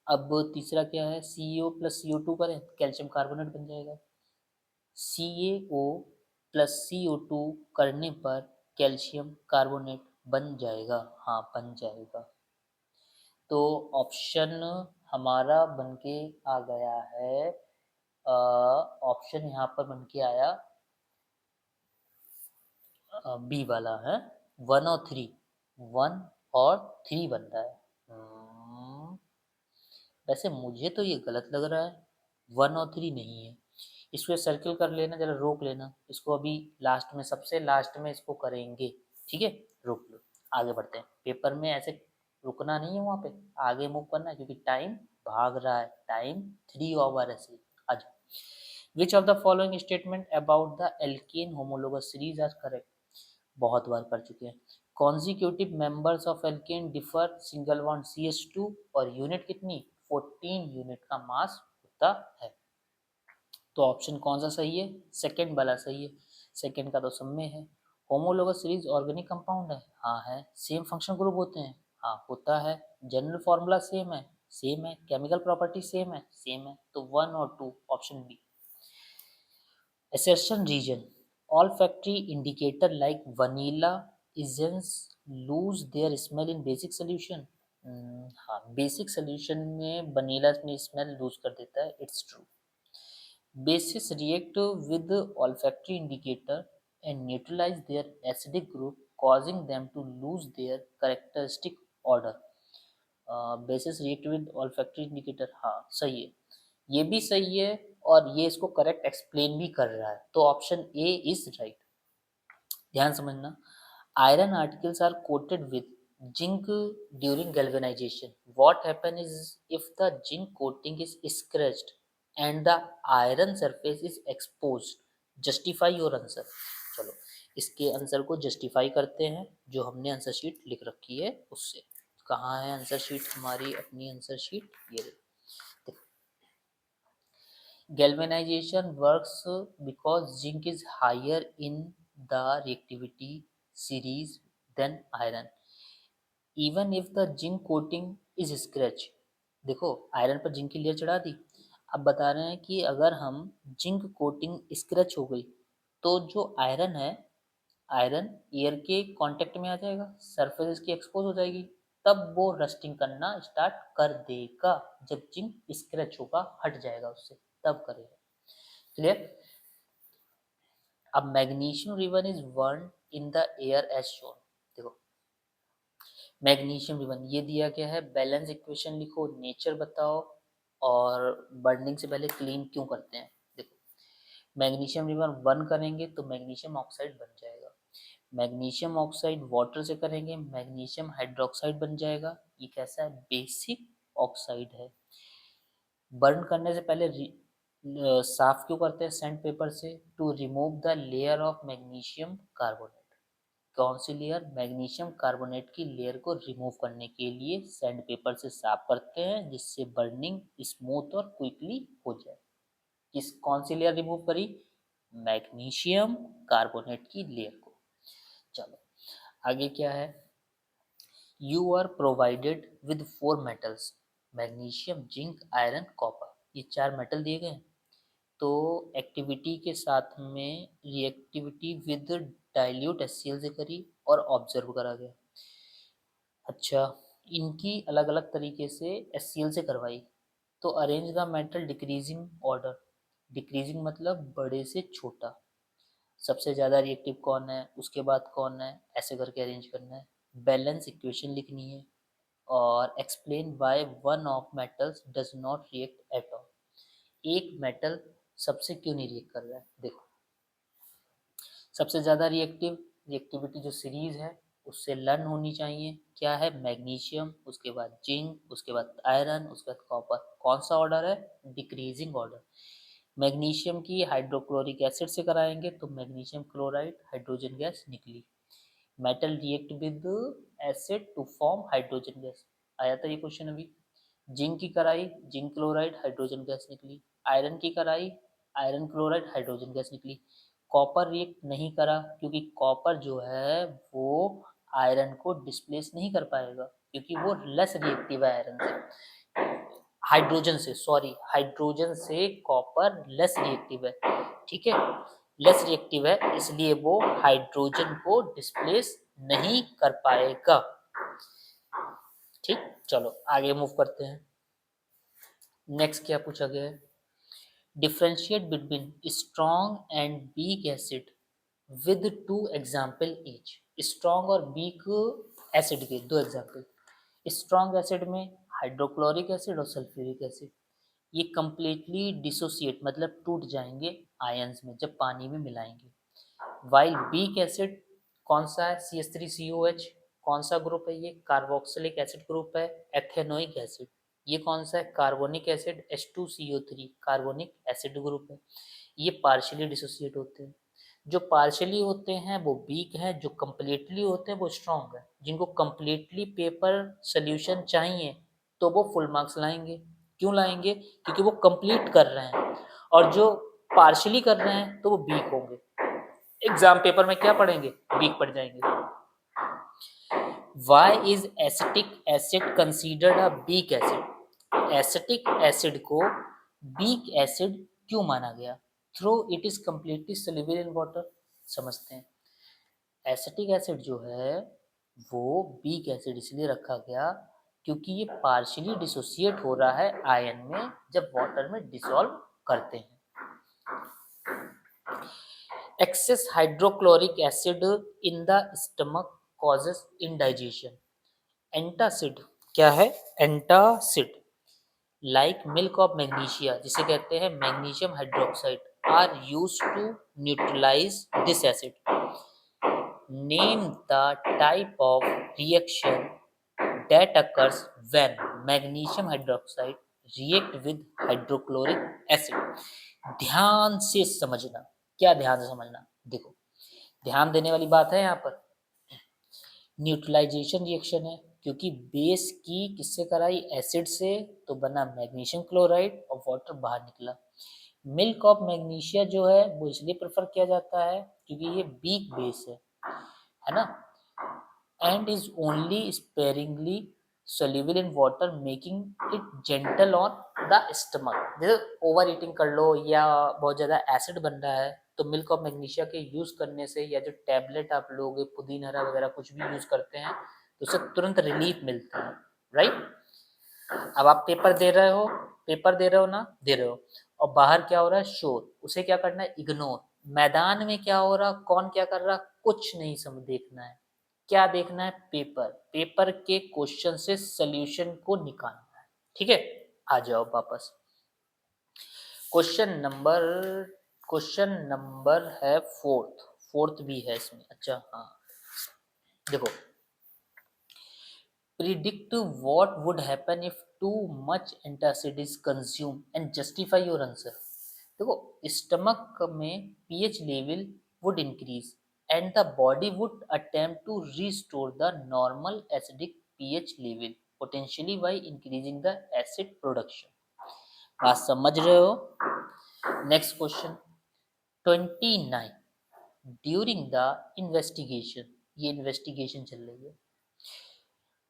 अब तीसरा क्या है, CaO प्लस CO2 करें कैल्शियम कार्बोनेट बन जाएगा। CaO प्लस CO2 करने पर कैल्शियम कार्बोनेट बन जाएगा, हाँ बन जाएगा। तो ऑप्शन हमारा बनके आ गया है, ऑप्शन यहाँ पर बनके आया बी वाला है, 1 और 3, 1 और 3 बन रहा है। वैसे मुझे तो ये गलत लग रहा है, 1 और 3 नहीं है। इसको सर्किल कर लेना, जरा रोक लेना इसको, अभी लास्ट में, सबसे लास्ट में इसको करेंगे, ठीक है। रोक लो, आगे बढ़ते हैं। पेपर में ऐसे रुकना नहीं है, वहाँ पे आगे मूव करना है, क्योंकि टाइम भाग रहा है, टाइम 3 ओवर ऐसे। आज which of the following statement about the alkane homologous series are correct, बहुत बार कर चुके हैं। Consecutive members of alkane differ single bond CH2 और यूनिट कितनी, 14 यूनिट का मास होता है। तो ऑप्शन कौन सा सही है, सेकंड वाला सही है, सेकंड का तो सब में है। होमोलोगस सीरीज ऑर्गेनिक कंपाउंड है, हाँ है। सेम फंक्शन ग्रुप होते हैं, हाँ होता है। जनरल फॉर्मूला सेम है, सेम है। केमिकल प्रॉपर्टी सेम है, सेम है। तो 1 और 2 option B. Assertion region, olfactory indicator like vanilla essence lose their smell in basic solution। हाँ बेसिक सोल्यूशन में वनीला में स्मेल लूज कर देता है, it's true. Bases react with the olfactory indicator and neutralize their acidic group, causing them to lose their characteristic odor। Basis react with olfactory indicator, हाँ सही है, ये भी सही है। और ये इसको करेक्ट एक्सप्लेन भी कर रहा है, तो ऑप्शन ए इज राइट। ध्यान समझना, iron articles are coated with zinc during galvanization. What happen is if the zinc coating is scratched and the iron surface is exposed? Justify your answer। चलो इसके answer को justify करते हैं, जो हमने answer sheet लिख रखी है उससे। कहाँ है आंसर शीट हमारी, अपनी आंसर शीट ये रही। Galvanization works because zinc is higher in the reactivity series than iron, even if the zinc coating is scratch। देखो आयरन पर जिंक की लेयर चढ़ा दी, अब बता रहे हैं कि अगर हम जिंक कोटिंग स्क्रैच हो गई तो जो आयरन है, आयरन एयर के कांटेक्ट में आ जाएगा, सरफेस इसकी एक्सपोज हो जाएगी, तब वो रस्टिंग करना स्टार्ट कर देगा। जब जिंक स्क्रैच होगा, हट जाएगा उससे, तब करेगा। क्लियर। अब magnesium ribbon is burn in the air as shown. देखो मैग्नीशियम रिबन ये दिया गया है, बैलेंस इक्वेशन लिखो, नेचर बताओ, और बर्निंग से पहले क्लीन क्यों करते हैं। देखो मैग्नीशियम रिबन बर्न करेंगे तो मैग्नीशियम ऑक्साइड बन जाएगा, मैग्नीशियम ऑक्साइड वाटर से करेंगे मैग्नीशियम हाइड्रोक्साइड बन जाएगा। ये कैसा है, बेसिक ऑक्साइड है। बर्न करने से पहले साफ क्यों करते हैं सैंड पेपर से, to remove the layer of magnesium carbonate. कौन सी लेयर, मैग्नीशियम कार्बोनेट की लेयर को रिमूव करने के लिए सैंड पेपर से साफ करते हैं, जिससे बर्निंग स्मूथ और क्विकली हो जाए। किस कौन सी लेयर रिमूव करी, मैग्नीशियम कार्बोनेट की लेयर को। चलो आगे क्या है, you are provided with 4 metals, magnesium zinc iron copper, ये 4 मेटल दिए गए हैं। तो एक्टिविटी के साथ में रिएक्टिविटी विद डाइल्यूट HCl से करी और ऑब्जर्व करा गया। अच्छा इनकी अलग अलग तरीके से HCl से करवाई, तो arrange the metal decreasing order, decreasing मतलब बड़े से छोटा, सबसे ज़्यादा रिएक्टिव कौन है, उसके बाद कौन है, ऐसे करके अरेंज करना है। बैलेंस इक्वेशन लिखनी है, और explain why one of metals does not react at all. एक मेटल सबसे क्यों नहीं रिएक्ट कर रहा है? देखो, सबसे ज़्यादा रिएक्टिविटी जो सीरीज है उससे लर्न होनी चाहिए। क्या है? मैग्नीशियम, उसके बाद जिंक, उसके बाद आयरन, उसके बाद कॉपर। कौन सा ऑर्डर है? Decreasing order. मैग्नीशियम की हाइड्रोक्लोरिक एसिड से कराएंगे तो मैग्नीशियम क्लोराइड, हाइड्रोजन गैस निकली। Metal react with acid to form hydrogen gas, आया था ये क्वेश्चन अभी। जिंक की कराई, जिंक क्लोराइड, हाइड्रोजन गैस निकली। आयरन की कराई, आयरन क्लोराइड, हाइड्रोजन गैस निकली। कॉपर रिएक्ट नहीं करा क्योंकि कॉपर जो है वो आयरन को डिस्प्लेस नहीं कर पाएगा क्योंकि वो लेस रिएक्टिव है आयरन से, हाइड्रोजन से, सॉरी, हाइड्रोजन से कॉपर लेस रिएक्टिव है। ठीक है, लेस रिएक्टिव है इसलिए वो हाइड्रोजन को डिस्प्लेस नहीं कर पाएगा। ठीक, चलो आगे मूव करते हैं। नेक्स्ट क्या पूछा गया है? Differentiate between strong and weak acid with two example each. Strong और वीक एसिड के दो एग्जाम्पल। स्ट्रॉन्ग एसिड में हाइड्रोक्लोरिक एसिड और सल्फ्यूरिक एसिड, ये कंप्लीटली डिसोसिएट मतलब टूट जाएंगे आयंस में जब पानी में मिलाएंगे। वाइल वीक एसिड कौन सा है? CH3COH। कौन सा ग्रुप है ये? कार्बोक्सिलिक एसिड ग्रुप है। एथेनोइक एसिड, ये कौन सा है? Carbonic acid H2CO3, carbonic acid group है। ये पार्शियली डिसोसिएट होते हैं। जो पार्शियली होते हैं वो वीक है, जो कंप्लीटली होते हैं वो स्ट्रॉन्ग है। जिनको कंप्लीटली पेपर सोल्यूशन चाहिए तो वो फुल मार्क्स लाएंगे। क्यों लाएंगे? क्योंकि वो कंप्लीट कर रहे हैं। और जो पार्शियली कर रहे हैं तो वो वीक होंगे। एग्जाम पेपर में क्या पढ़ेंगे? वीक पढ़ जाएंगे। Why is acetic acid considered a weak acid? Acetic acid को वीक एसिड क्यों माना गया? Though it is completely soluble in water. समझते हैं। एसिटिक एसिड जो है वो वीक एसिड इसलिए रखा गया क्योंकि ये पार्शियली डिसोसिएट हो रहा है आयन में जब वाटर में डिसॉल्व करते हैं। Excess hydrochloric acid in the stomach causes indigestion. Antacid क्या है? Antacid like milk of magnesia, जिसे कहते हैं magnesium hydroxide, are use to neutralise this acid. Name the type of reaction that occurs when magnesium hydroxide react with hydrochloric acid। ध्यान से समझना। क्या ध्यान से समझना? देखो, ध्यान देने वाली बात है यहाँ पर। न्यूट्रलाइजेशन रिएक्शन है क्योंकि बेस की किससे कराई? एसिड से, तो बना मैग्नीशियम क्लोराइड और वाटर बाहर निकला। मिल्क ऑफ मैग्नीशिया जो है वो इसलिए प्रेफर किया जाता है क्योंकि ये वीक बेस है ना, and is only sparingly soluble in water making it gentle on the stomach। जैसे ओवर ईटिंग कर लो या बहुत ज़्यादा एसिड बन रहा है तो मिल्क ऑफ मैग्नीशिया के यूज़ करने से, या जो टैबलेट आप लोग पुदीना हरा वगैरह कुछ भी यूज़ करते हैं तो उससे तुरंत रिलीफ मिलता है। राइट। अब आप पेपर दे रहे हो ना, दे रहे हो, और बाहर क्या हो रहा है? शोर। उसे क्या करना है? इग्नोर। मैदान में क्या हो रहा? कौन क्या कर रहा? कुछ नहीं समझ देखना है। क्या देखना है? पेपर। पेपर के क्वेश्चन से सॉल्यूशन को निकालना है। ठीक है, आ जाओ वापस। क्वेश्चन नंबर है फोर्थ भी है इसमें। अच्छा हाँ, देखो, predict what would happen if too much antacid is consumed and justify your answer। देखो, स्टमक में pH level would increase and the body would attempt to restore the normal acidic pH level potentially by increasing the acid production। बात समझ रहे हो? Next question 29। During the investigation, ये investigation चल रही है,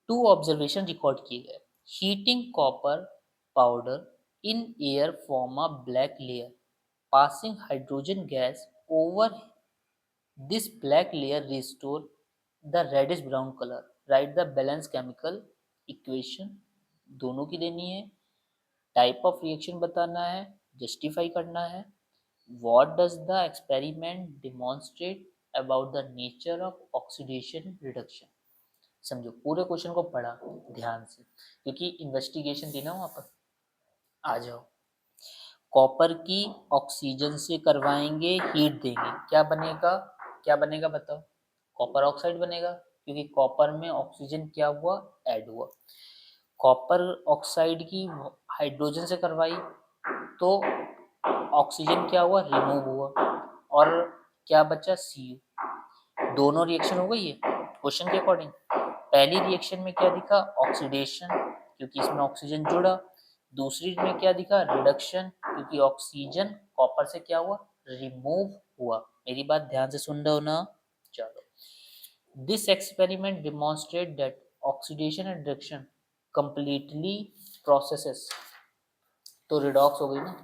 टू ऑब्जर्वेशन रिकॉर्ड किए गए। Heating copper powder in air form a black layer, passing hydrogen gas over this black layer restore the reddish brown colour. Write the balance chemical equation. दोनों की देनी है। टाइप ऑफ रिएक्शन बताना है, justify करना है। What does the experiment demonstrate about the nature of oxidation reduction. समझो, पूरे क्वेश्चन को पढ़ा ध्यान से क्योंकि इन्वेस्टिगेशन थी ना वहां पर। आ जाओ, कॉपर की ऑक्सीजन से करवाएंगे, हीट देंगे, क्या बनेगा? क्या बनेगा बताओ? कॉपर ऑक्साइड बनेगा क्योंकि कॉपर में ऑक्सीजन क्या हुआ? ऐड हुआ। कॉपर ऑक्साइड की हाइड्रोजन से करवाई तो ऑक्सीजन क्या हुआ? रिमूव हुआ और क्या बचा? सी। दोनों रिएक्शन हो गई है क्वेश्चन के अकॉर्डिंग। पहली रिएक्शन में क्या दिखा? ऑक्सीडेशन क्योंकि इसमें ऑक्सीजन जुड़ा। दूसरी में क्या दिखा? रिडक्शन क्योंकि ऑक्सीजन कॉपर से क्या हुआ? रिमूव हुआ। मेरी बात ध्यान से सुन रहे हो ना? चलो, this experiment demonstrate that oxidation and reduction completely processes, तो रिडॉक्स हो गई ना,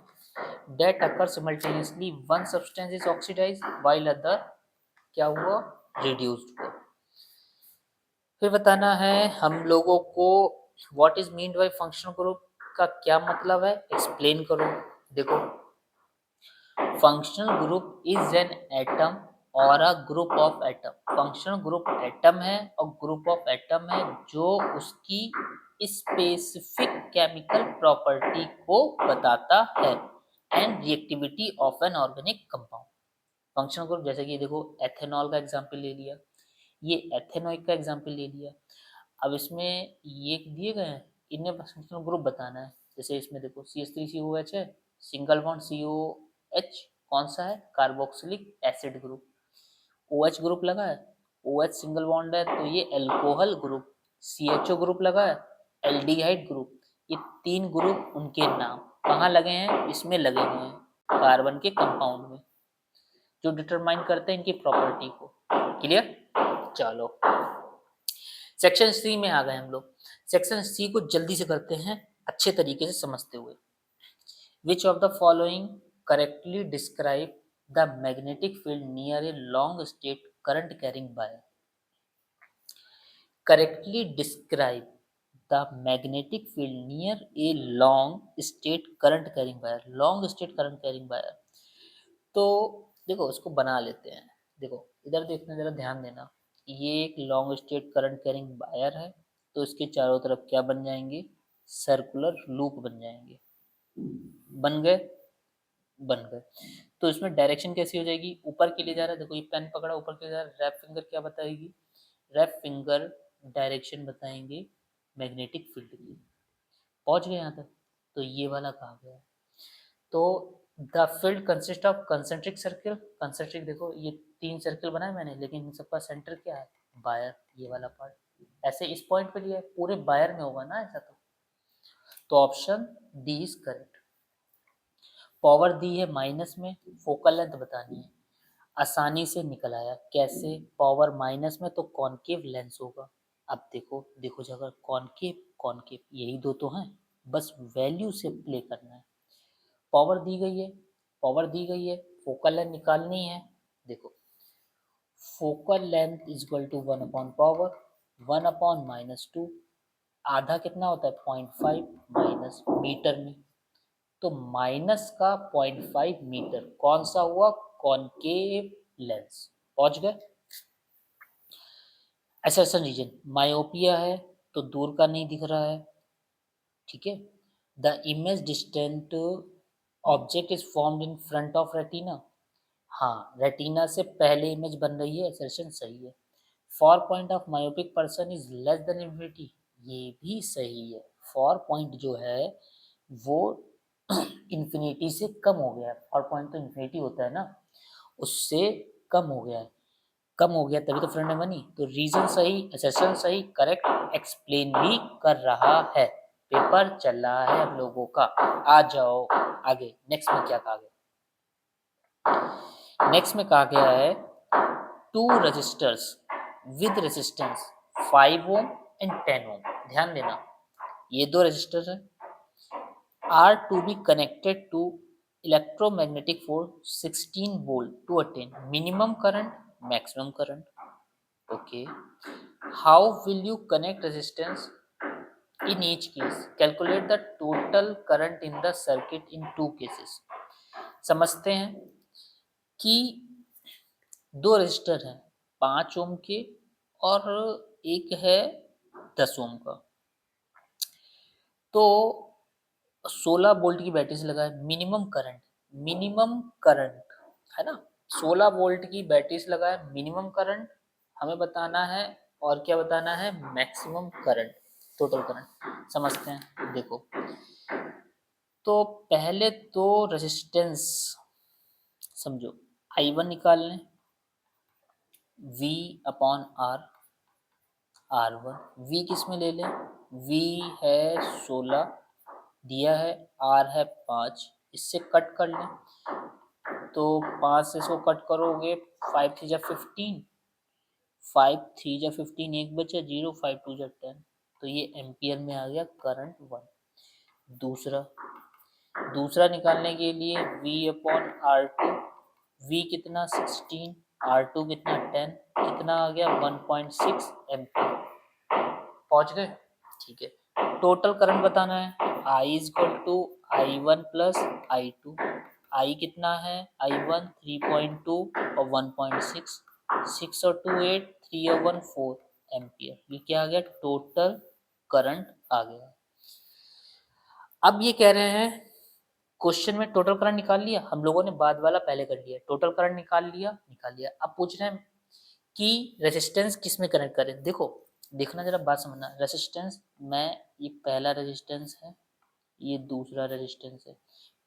that occur simultaneously, one substance is oxidized while other क्या हुआ? reduced हुआ। फिर बताना है हम लोगों को what is meant by functional group का क्या मतलब है, एक्सप्लेन करो। देखो, functional group is an atom और a group of atom. Functional group atom है और ग्रुप ऑफ एटम है जो उसकी स्पेसिफिक केमिकल प्रॉपर्टी को बताता है and reactivity of an organic compound. Functional group जैसे कि देखो, एथेनॉल का एग्जांपल ले लिया, ये एथेनॉइक का एग्जांपल ले लिया। अब इसमें ये दिए गए हैं, इन्हें फंक्शनल ग्रुप बताना है। जैसे इसमें देखो CH3COH है, सिंगल बॉन्ड COH कौन सा है? Carboxylic acid group. OH group लगा है, OH सिंगल बॉन्ड है तो ये एल्कोहल ग्रुप। CHO ग्रुप लगा है, एल्डिहाइड ग्रुप। ये तीन ग्रुप, उनके नाम कहाँ लगे हैं? इसमें लगे हुए हैं कार्बन के कंपाउंड में, जो डिटरमाइन करते हैं इनकी प्रॉपर्टी को। क्लियर? चलो, सेक्शन सी में आ गए हम लोग। सेक्शन सी को जल्दी से करते हैं अच्छे तरीके से समझते हुए। विच of the following correctly describe the magnetic field near a long state current carrying wire? Correctly describe the magnetic field near a long state current carrying wire. Long state current carrying wire, तो देखो इसको बना लेते हैं। देखो इधर देखना, जरा ध्यान देना। ये एक long state current carrying wire है, तो इसके चारों तरफ क्या बन जाएंगे? सर्कुलर लूप बन जाएंगे। बन गए? बन गए। तो इसमें डायरेक्शन कैसी हो जाएगी? ऊपर के लिए जा रहा है, देखो ये पेन पकड़ा ऊपर के लिए जा रहा है, रैप फिंगर क्या बताएगी? रैप फिंगर डायरेक्शन बताएंगे मैग्नेटिक फील्ड की। पहुंच गए यहाँ तक? तो ये वाला कहा गया है। तो the field consist of concentric circle. Concentric, देखो ये तीन सर्किल बनाए मैंने, लेकिन इन सबका सेंटर क्या है? वायर, ये वाला पार्ट। ऐसे इस पॉइंट पे लिया है, पूरे वायर में होगा ना ऐसा। तो option D is correct. Power दी है माइनस में, फोकल लेंथ बतानी है। आसानी से निकल आया, कैसे? पावर माइनस में तो कॉनकेव लेंस होगा। अब देखो देखो जगह, कॉनकेव कॉनकेव यही दो तो हैं, बस वैल्यू से प्ले करना है। पावर दी गई है, पावर दी गई है, फोकल लेंथ निकालनी है। देखो, focal length is equal to 1/पावर, 1/-2। आधा कितना होता है? 0.5 माइनस मीटर में। तो माइनस का 0.5 मीटर कौन सा हुआ? Concave lens. पहुंच गए? एसेशन रीजन, मायोपिया है तो दूर का नहीं दिख रहा है, ठीक है। The image distant object is formed in front of retina. हाँ, रेटिना से पहले इमेज बन रही है, एसेशन सही है। For point of myopic person is less than infinity, ये भी सही है। फॉर पॉइंट जो है वो इन्फिनिटी से कम हो गया है। फॉर पॉइंट तो इन्फिनिटी होता है ना, उससे कम हो गया है। कम हो गया तभी तो फ्रंट में बनी। तो रीजन सही, असेसन सही, करेक्ट एक्सप्लेन भी कर रहा है। पेपर चल रहा है हम लोगों का। आ जाओ आगे, नेक्स्ट में क्या कहा गया? नेक्स्ट में कहा गया है two resistors with resistance 5 ohm and 10 ohm. ध्यान देना, ये दो रजिस्टर हैं, are to be connected to electromagnetic force 16 volt to attain minimum current, maximum current. Okay, how will you connect resistance in each case? Calculate the total current in the circuit in two cases. समझते हैं कि दो register हैं, 5 ओम के और एक है 10 ओम का। तो 16 वोल्ट की बैटरी से लगा है, मिनिमम करंट है ना, 16 वोल्ट की बैटरी से लगा है मिनिमम करंट हमें बताना है, और क्या बताना है, मैक्सिमम करंट, टोटल करंट। समझते हैं, देखो। तो पहले तो रेजिस्टेंस समझो, I1 निकाल लें, V upon are, R1। V किस में ले लें, V है 16 दिया है, R है 5, इससे कट कर लें। तो 5 से इसको कट करोगे, 5 3 जा 15, 5 3 जा 15, एक बचा 0, 5 2 जा 10। तो ये एम्पियर में आ गया करंट 1। दूसरा निकालने के लिए V अपॉन R2, V कितना 16, R2 कितना 10, कितना आ गया 1.6 एम्पियर। पहुंच गए, ठीक है। टोटल करंट बताना है, I is equal to I1 plus I2। I कितना है, I1 3.2 और 1.6, 6 और 2 8, 3 और 1 4 एम्पियर। ये क्या आ गया, टोटल करंट आ गया। अब ये कह रहे हैं क्वेश्चन में टोटल करंट निकाल लिया, हम लोगों ने बाद वाला पहले कर लिया, टोटल करंट निकाल लिया। अब पूछ रहे हैं कि रेजिस्टेंस किस में कनेक्ट करें। देखो, देखना जरा, बात समझना। रेजिस्टेंस में ये पहला रेजिस्टेंस है, ये दूसरा रेजिस्टेंस है।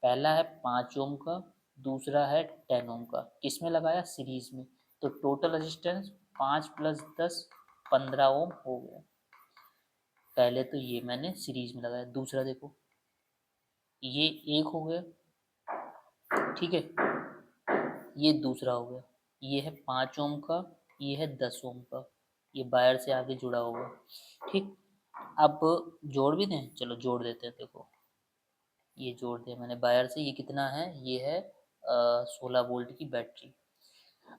पहला है 5 ओम का, दूसरा है 10 ओम का। किस में लगाया, सीरीज में। तो टोटल रेजिस्टेंस 5 प्लस 10 15 ओम हो गया। पहले तो ये मैंने सीरीज में लगाया। दूसरा देखो, ये एक हो गया, ठीक है, ये दूसरा हो गया। ये है 5 ओम का, ये है 10 ओम का, ये वायर से आगे जुड़ा हुआ, ठीक। अब जोड़ भी दें, चलो जोड़ देते हैं। देखो, ये जोड़ दिया मैंने वायर से। ये कितना है, ये है 16 वोल्ट की बैटरी।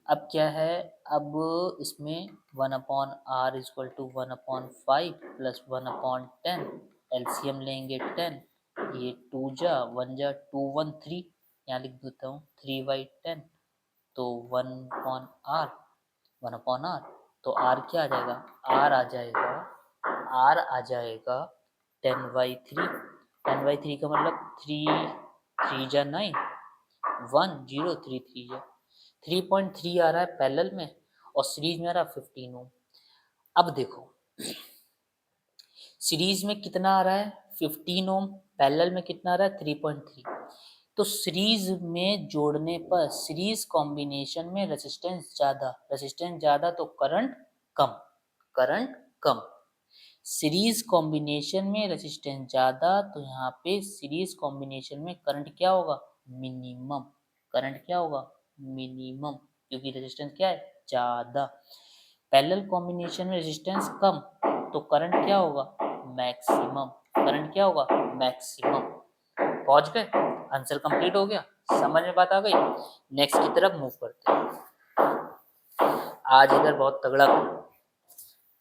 अब क्या है, अब इसमें 1/r equal to 1/5 plus 1/10, LCM लेंगे 10, ये 2 जा 1 जा 2 1 3, यहाँ लिख देता हूँ 3/10, तो 1/r, 1/r। तो r क्या आ जाएगा, r आ जाएगा, r आ जाएगा 10/3। 10/3 का मतलब 3 3 जा 9, 1 0 3 3 जा 3.3 आ रहा है पैरेलल में, और सीरीज में आ रहा है 15 ओम। अब देखो, सीरीज में कितना आ रहा है 15 ओम, पैरेलल में कितना आ रहा है 3.3। तो सीरीज में जोड़ने पर, सीरीज कॉम्बिनेशन में रेजिस्टेंस ज्यादा तो करंट कम, करंट कम। सीरीज कॉम्बिनेशन में रेजिस्टेंस ज्यादा, तो यहाँ पे सीरीज कॉम्बिनेशन में करंट क्या होगा, मिनिमम। करंट क्या होगा, मिनिमम, क्योंकि रेजिस्टेंस क्या है, ज्यादा। पैरेलल कॉम्बिनेशन में रेजिस्टेंस कम, तो करंट क्या होगा, मैक्सिमम। करंट क्या होगा, मैक्सिमम। पहुंच गए, आंसर कंप्लीट हो गया, समझ में बात आ गई। नेक्स्ट की तरफ मूव करते हैं। आज इधर बहुत तगड़ा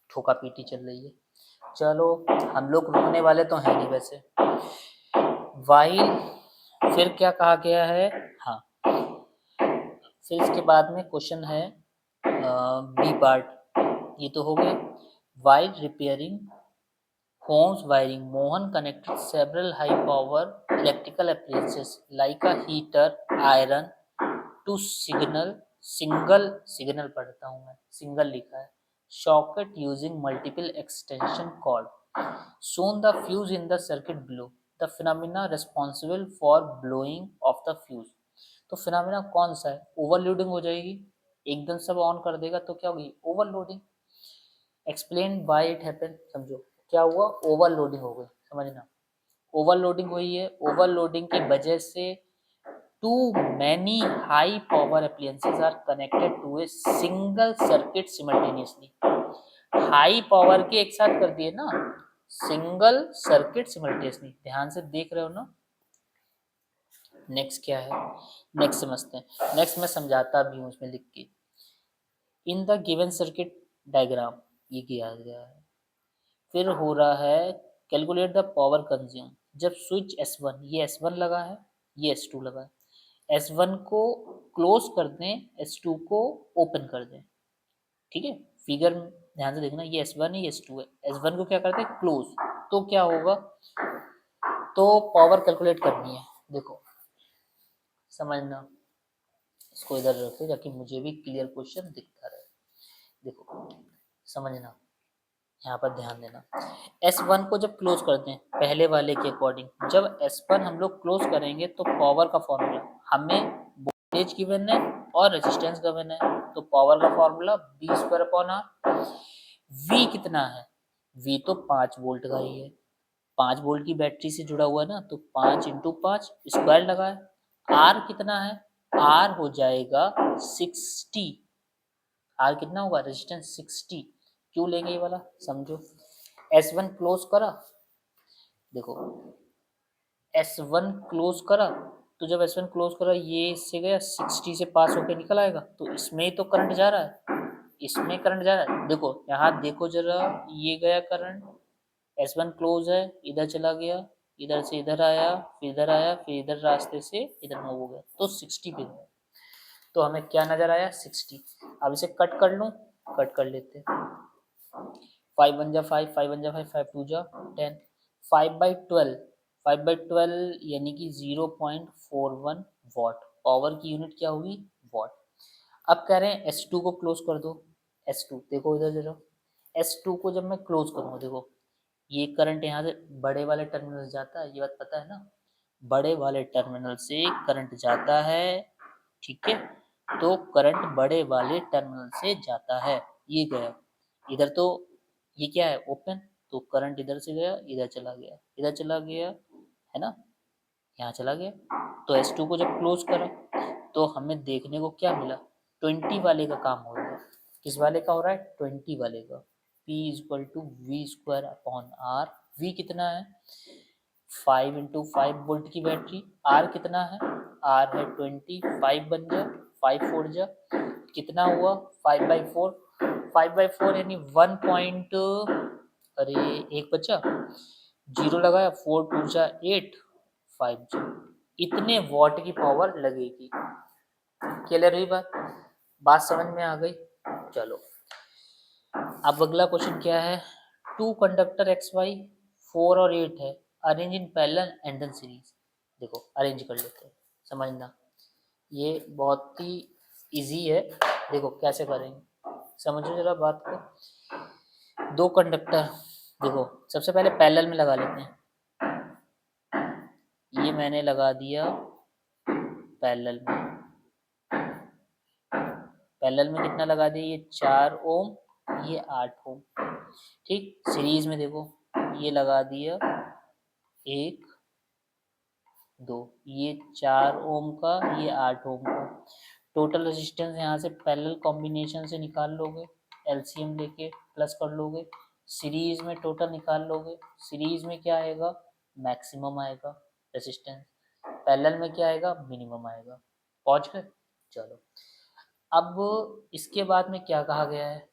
ठोका पीटी चल रही है। चलो, हम लोग रुकने वाले तो हैं नहीं वैसे। वाइल, फिर क्या कहा गया है, हाँ, फिर इसके बाद में क्वेश्चन है बी पार्ट, ये तो हो गया। While repairing home's wiring, Mohan connected several high-power electrical appliances like a heater, iron to single पढ़ता हूँ मैं, single लिखा है, socket using multiple extension cord. Shown the fuse in the circuit below. The phenomena responsible for blowing of the fuse. तो phenomena कौन सा है, overloading हो जाएगी, एकदम सब ऑन कर देगा तो क्या होगी, overloading. Explain why it happen, समझो क्या हुआ, ओवरलोडिंग हो गई, समझना। ओवरलोडिंग हुई है, ओवरलोडिंग की वजह से too many high power appliances are connected to a single circuit simultaneously. High power के एक साथ कर दिए ना, सिंगल सर्किट सिमल्टेनियसली, ध्यान से देख रहे हो ना। नेक्स्ट क्या है, नेक्स्ट समझते हैं। नेक्स्ट मैं समझाता भी हूँ उसमें लिख के। इन द गिवन सर्किट डायग्राम, ये किया गया है। फिर हो रहा है कैलकुलेट द पावर कंज्यूम। जब स्विच S1, ये S1 लगा है, ये S2 लगा है, S1 को क्लोज कर दें, S2 को ओपन कर दें, ठीक है। फिगर ध्यान से देखना, ये S1 है, ये S2 है। S1 को क्या करते हैं, क्लोज, तो क्या होगा, तो पावर कैलकुलेट करनी है। देखो समझना, इसको इधर रखते ताकि मुझे भी क्लियर क्वेश्चन दिखता रहे। देखो समझना, यहाँ पर ध्यान देना। S1 को जब क्लोज करते हैं पहले वाले के अकॉर्डिंग, जब S1 हम लोग क्लोज करेंगे तो पावर का फॉर्मूला, हमें वोल्टेज गिवन है और रेजिस्टेंस गिवन है, तो पावर का फॉर्मूला V²/R। V कितना है, V तो 5 वोल्ट का ही है, 5 वोल्ट की बैटरी से जुड़ा हुआ है ना, तो 5 इंटू 5 स्क्वायर लगाए। R कितना है, R हो जाएगा 60। R कितना होगा, रेजिस्टेंस 60। क्यों लेंगे ये वाला, समझो। S1 क्लोज करा, देखो S1 क्लोज करा, तो जब S1 क्लोज करा ये इससे गया 60 से पास होकर निकल आएगा, तो इसमें ही तो करंट जा रहा है, इसमें करंट जा रहा है। देखो यहाँ देखो जरा, ये गया करंट, S1 क्लोज है, इधर चला गया, इधर से इधर आया, फिर इधर आया, फिर इधर रास्ते से इधर मूव हो गया, तो 60 पे गया। तो हमें क्या नजर आया, 60। अब इसे कट कर लूं, कट कर लेते हैं। 5 1 जा 5, 5 1 जा 5, 5 2 जा 10, 5/12, 5/12 यानी कि 0.41 वॉट। पावर की यूनिट क्या हुई, वॉट। अब कह रहे हैं S2 को क्लोज कर दो। S2 देखो इधर जरा, S2 को जब मैं क्लोज करूँगा, देखो ये करंट यहाँ से बड़े वाले टर्मिनल से जाता है, ये बात पता है ना, बड़े वाले टर्मिनल से करंट जाता है, ठीक है, तो करंट बड़े वाले टर्मिनल से जाता है, ये गया इधर, तो ये क्या है, ओपन, तो करंट इधर से गया, इधर चला गया, इधर चला गया, है ना, यहाँ चला गया। तो S2 को जब क्लोज करा तो हमें देखने को क्या मिला, 20 वाले का काम हो रहा है। किस वाले का हो रहा है, 20 वाले का। P = V²/R। V कितना है, 5 इंटू 5 वोल्ट की बैटरी। R कितना है, R है 20, 5 बन जा, 5 4 जा, कितना हुआ, 5/4, 5/4 यानी 1 पॉइंट, अरे एक बचा, जीरो लगाया, 4 2 जा 8, 5 जा, इतने वॉट की पावर लगेगी। क्लियर हुई बात, बात समझ में आ गई। चलो अब अगला क्वेश्चन क्या है, टू कंडक्टर XY 4 और 8 है, arrange in parallel and in series. देखो अरेंज कर लेते हैं, समझना, ये बहुत ही इजी है। देखो कैसे करेंगे, समझो जरा बात को। दो कंडक्टर, देखो सबसे पहले पैरेलल में लगा लेते हैं, ये मैंने लगा दिया पैरेलल में, पैरेलल में कितना लगा दिया, ये 4 ओम, ये 8 ओम, ठीक। सीरीज में देखो ये लगा दिया 1 2, ये 4 ओम का, ये 8 ओम का। टोटल रेजिस्टेंस यहाँ से पैरेलल कॉम्बिनेशन से निकाल लोगे, एलसीएम लेके प्लस कर लोगे, सीरीज में टोटल निकाल लोगे। सीरीज में क्या आएगा, मैक्सिमम आएगा रेजिस्टेंस, पैरेलल में क्या आएगा, मिनिमम आएगा। पहुंच गए, चलो। अब इसके बाद में क्या कहा गया है,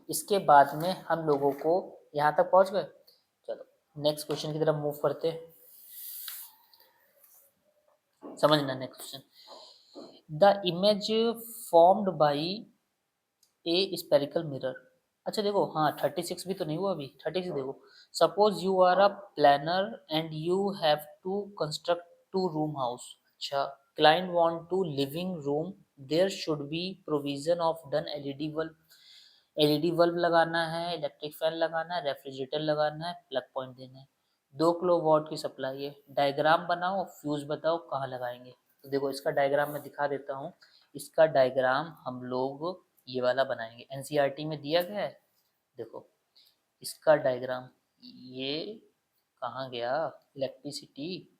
इसके बाद में हम लोगों को यहाँ तक पहुंच गए। चलो नेक्स्ट क्वेश्चन की तरफ मूव करते हैं, समझना next question. The image formed by a spherical mirror. अच्छा देखो, हाँ 36 भी तो नहीं हुआ अभी, 36 देखो। Suppose you are a planner and you have to construct 2 room house. अच्छा, client want to living room, there should be provision of done LED bulb. LED bulb लगाना है, इलेक्ट्रिक फैन लगाना है, रेफ्रिजरेटर लगाना है, प्लग पॉइंट देना है, 2 kilowatt की सप्लाई है। डायग्राम बनाओ, फ्यूज बताओ कहाँ लगाएंगे। तो देखो इसका डायग्राम मैं दिखा देता हूँ, इसका डायग्राम हम लोग ये वाला बनाएंगे, एनसीईआरटी में दिया गया है। देखो इसका डायग्राम, ये कहाँ गया, इलेक्ट्रिसिटी,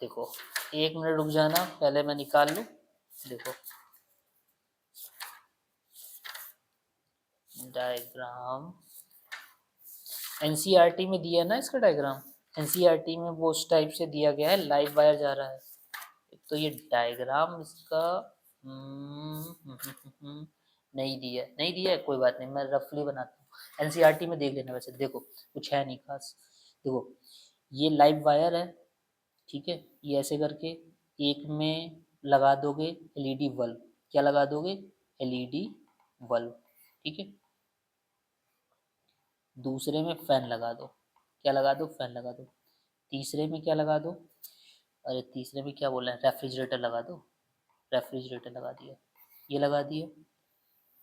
देखो 1 मिनट रुक जाना, पहले मैं निकाल लूँ। देखो डायग्राम एनसीईआरटी में दिया ना इसका डायग्राम, एनसीईआरटी में वो उस टाइप से दिया गया है, लाइव वायर जा रहा है। तो ये डायग्राम इसका नहीं दिया, नहीं दिया है, कोई बात नहीं, मैं रफली बनाता हूँ, एनसीईआरटी में देख लेना। वैसे देखो कुछ है नहीं खास, देखो ये लाइव वायर है, ठीक है, ये ऐसे करके एक में लगा दोगे एलईडी बल्ब, क्या लगा दोगे, एलईडी बल्ब, ठीक है। दूसरे में फैन लगा दो, क्या लगा दो, फैन लगा दो। तीसरे में क्या लगा दो, अरे तीसरे में क्या बोल रहे हैं, रेफ्रिजरेटर लगा दो, रेफ्रिजरेटर लगा दिया, ये लगा दिया,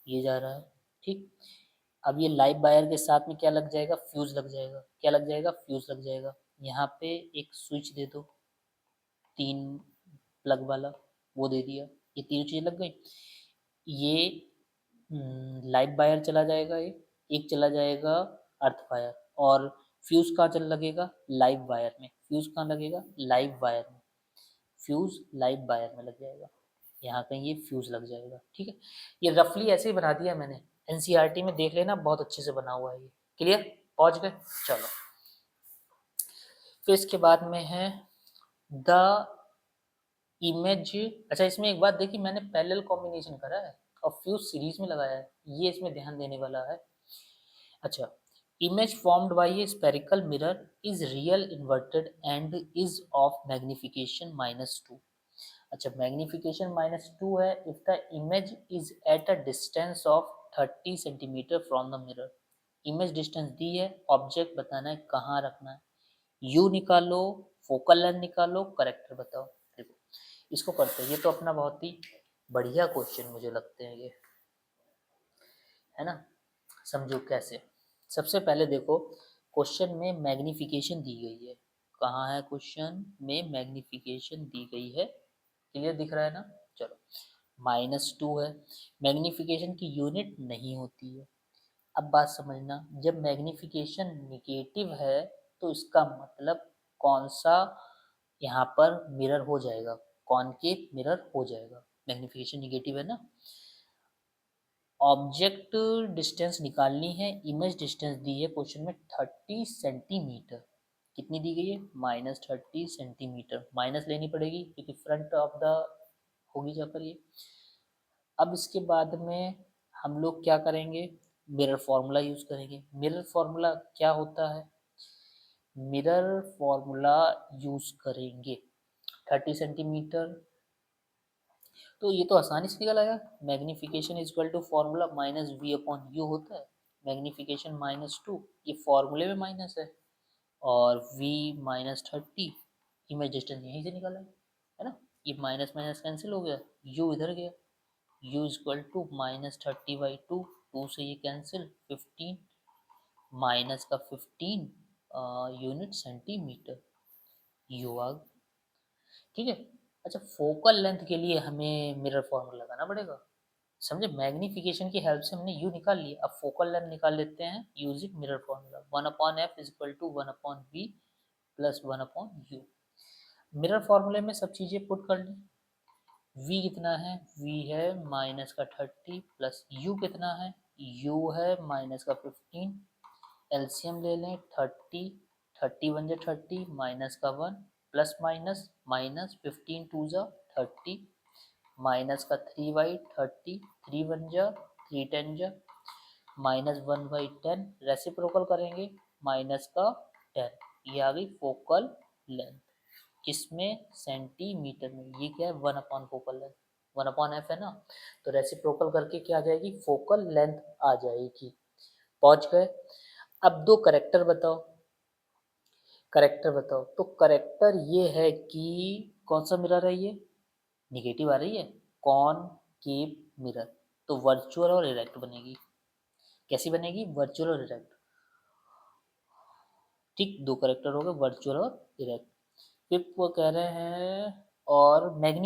ये जा रहा है, ठीक। अब ये लाइव वायर के साथ में क्या लग जाएगा, फ्यूज लग जाएगा, क्या लग जाएगा, फ्यूज लग जाएगा। यहाँ पे एक स्विच दे दो, तीन प्लग वाला, वो दे दिया, ये तीनों चीजें लग गई। ये लाइव वायर चला जाएगा, एक चला जाएगा अर्थ वायर, और फ्यूज कहाँ चल लगेगा, लाइव वायर में। फ्यूज कहाँ लगेगा, लाइव वायर में, फ्यूज लाइव वायर में लग जाएगा, यहाँ कहीं ये फ्यूज लग जाएगा, ठीक है। ये रफली ऐसे ही बना दिया मैंने, एनसीईआरटी में देख लेना, बहुत अच्छे से बना हुआ है ये। क्लियर, पहुंच गए, चलो। फिर इसके बाद में है द इमेज। अच्छा, इसमें एक बात देखी, मैंने पैरेलल कॉम्बिनेशन करा है और फ्यूज सीरीज में लगाया है, ये इसमें ध्यान देने वाला है। अच्छा, image formed by a spherical mirror is real inverted and is of magnification -2। अच्छा, मैग्निफिकेशन -2 है if the image is at a distance of 30 centimetre from the mirror. Image distance दी है, ऑब्जेक्ट बताना है कहाँ रखना है, यू निकालो, फोकल लेंथ निकालो, करेक्टर बताओ। देखो इसको करते हैं, ये तो अपना बहुत ही बढ़िया क्वेश्चन मुझे लगते हैं ये, है ना। समझो कैसे। सबसे पहले देखो, क्वेश्चन में मैग्निफिकेशन दी गई है, कहाँ है क्वेश्चन में मैग्निफिकेशन दी गई है, क्लियर दिख रहा है ना। चलो, -2 है, मैग्निफिकेशन की यूनिट नहीं होती है। अब बात समझना, जब मैग्निफिकेशन निगेटिव है तो इसका मतलब कौन सा यहाँ पर मिरर हो जाएगा, कॉनकेव मिरर हो जाएगा। मैग्निफिकेशन निगेटिव है ना। ऑब्जेक्ट डिस्टेंस निकालनी है, इमेज डिस्टेंस दी है क्वेश्चन में 30 सेंटीमीटर, कितनी दी गई है, -30 सेंटीमीटर, माइनस लेनी पड़ेगी क्योंकि फ्रंट ऑफ द होगी जाकर ये। अब इसके बाद में हम लोग क्या करेंगे, मिरर फॉर्मूला यूज करेंगे। मिरर फॉर्मूला क्या होता है, मिरर फॉर्मूला यूज करेंगे 30 सेंटीमीटर, तो ये तो आसानी से निकल आया, magnification is equal to formula -v/u होता है, मैग्निफिकेशन -2, ये फॉर्मूले में माइनस है, और v -30, इमेज डिस्टेंस यहीं से निकला है ना। ये माइनस माइनस कैंसिल हो गया, u इधर गया, u इज इक्वल टू -30/2, 2 से ये कैंसिल, 15, माइनस का 15 यूनिट सेंटीमीटर, u आ गया, ठीक है। अच्छा, फोकल लेंथ के लिए हमें मिरर फॉर्मूला लगाना पड़ेगा, समझे। मैग्निफिकेशन की हेल्प से हमने u निकाल लिया, अब फोकल लेंथ निकाल लेते हैं using mirror formula, 1/f is equal to 1/v plus 1/u। Mirror फॉर्मूले में सब चीजें पुट कर ली, v कितना है, v है -30 प्लस u कितना है, u है -15, एलसीएम ले लें, 30, 30 बन जा 30, माइनस का 1, प्लस माइनस माइनस, 15 टू जा 30, माइनस का 3/30, 3 बन जा, 3 10 जा, -1/10, रेसिप्रोकल करेंगे, माइनस का 10, ये आ गई फोकल लेंथ, किसमें, सेंटीमीटर में। ये क्या है, 1/, फोकल लेंथ 1/f है ना, तो रेसिप्रोकल करके क्या आ जाएगी, फोकल लेंथ आ जाएगी। पहुंच गए। अब दो करेक्टर बताओ, करेक्टर बताओ, तो करेक्टर ये है कि कौन सा मिरर है ये, निगेटिव आ रही है, कौन केव मिरर, तो वर्चुअल और इरेक्ट बनेगी। कैसी बनेगी, वर्चुअल और इरेक्ट, ठीक। दो करेक्टर हो गए, वर्चुअल और इरेक्ट। फिर वो कह रहे हैं और मैग्नी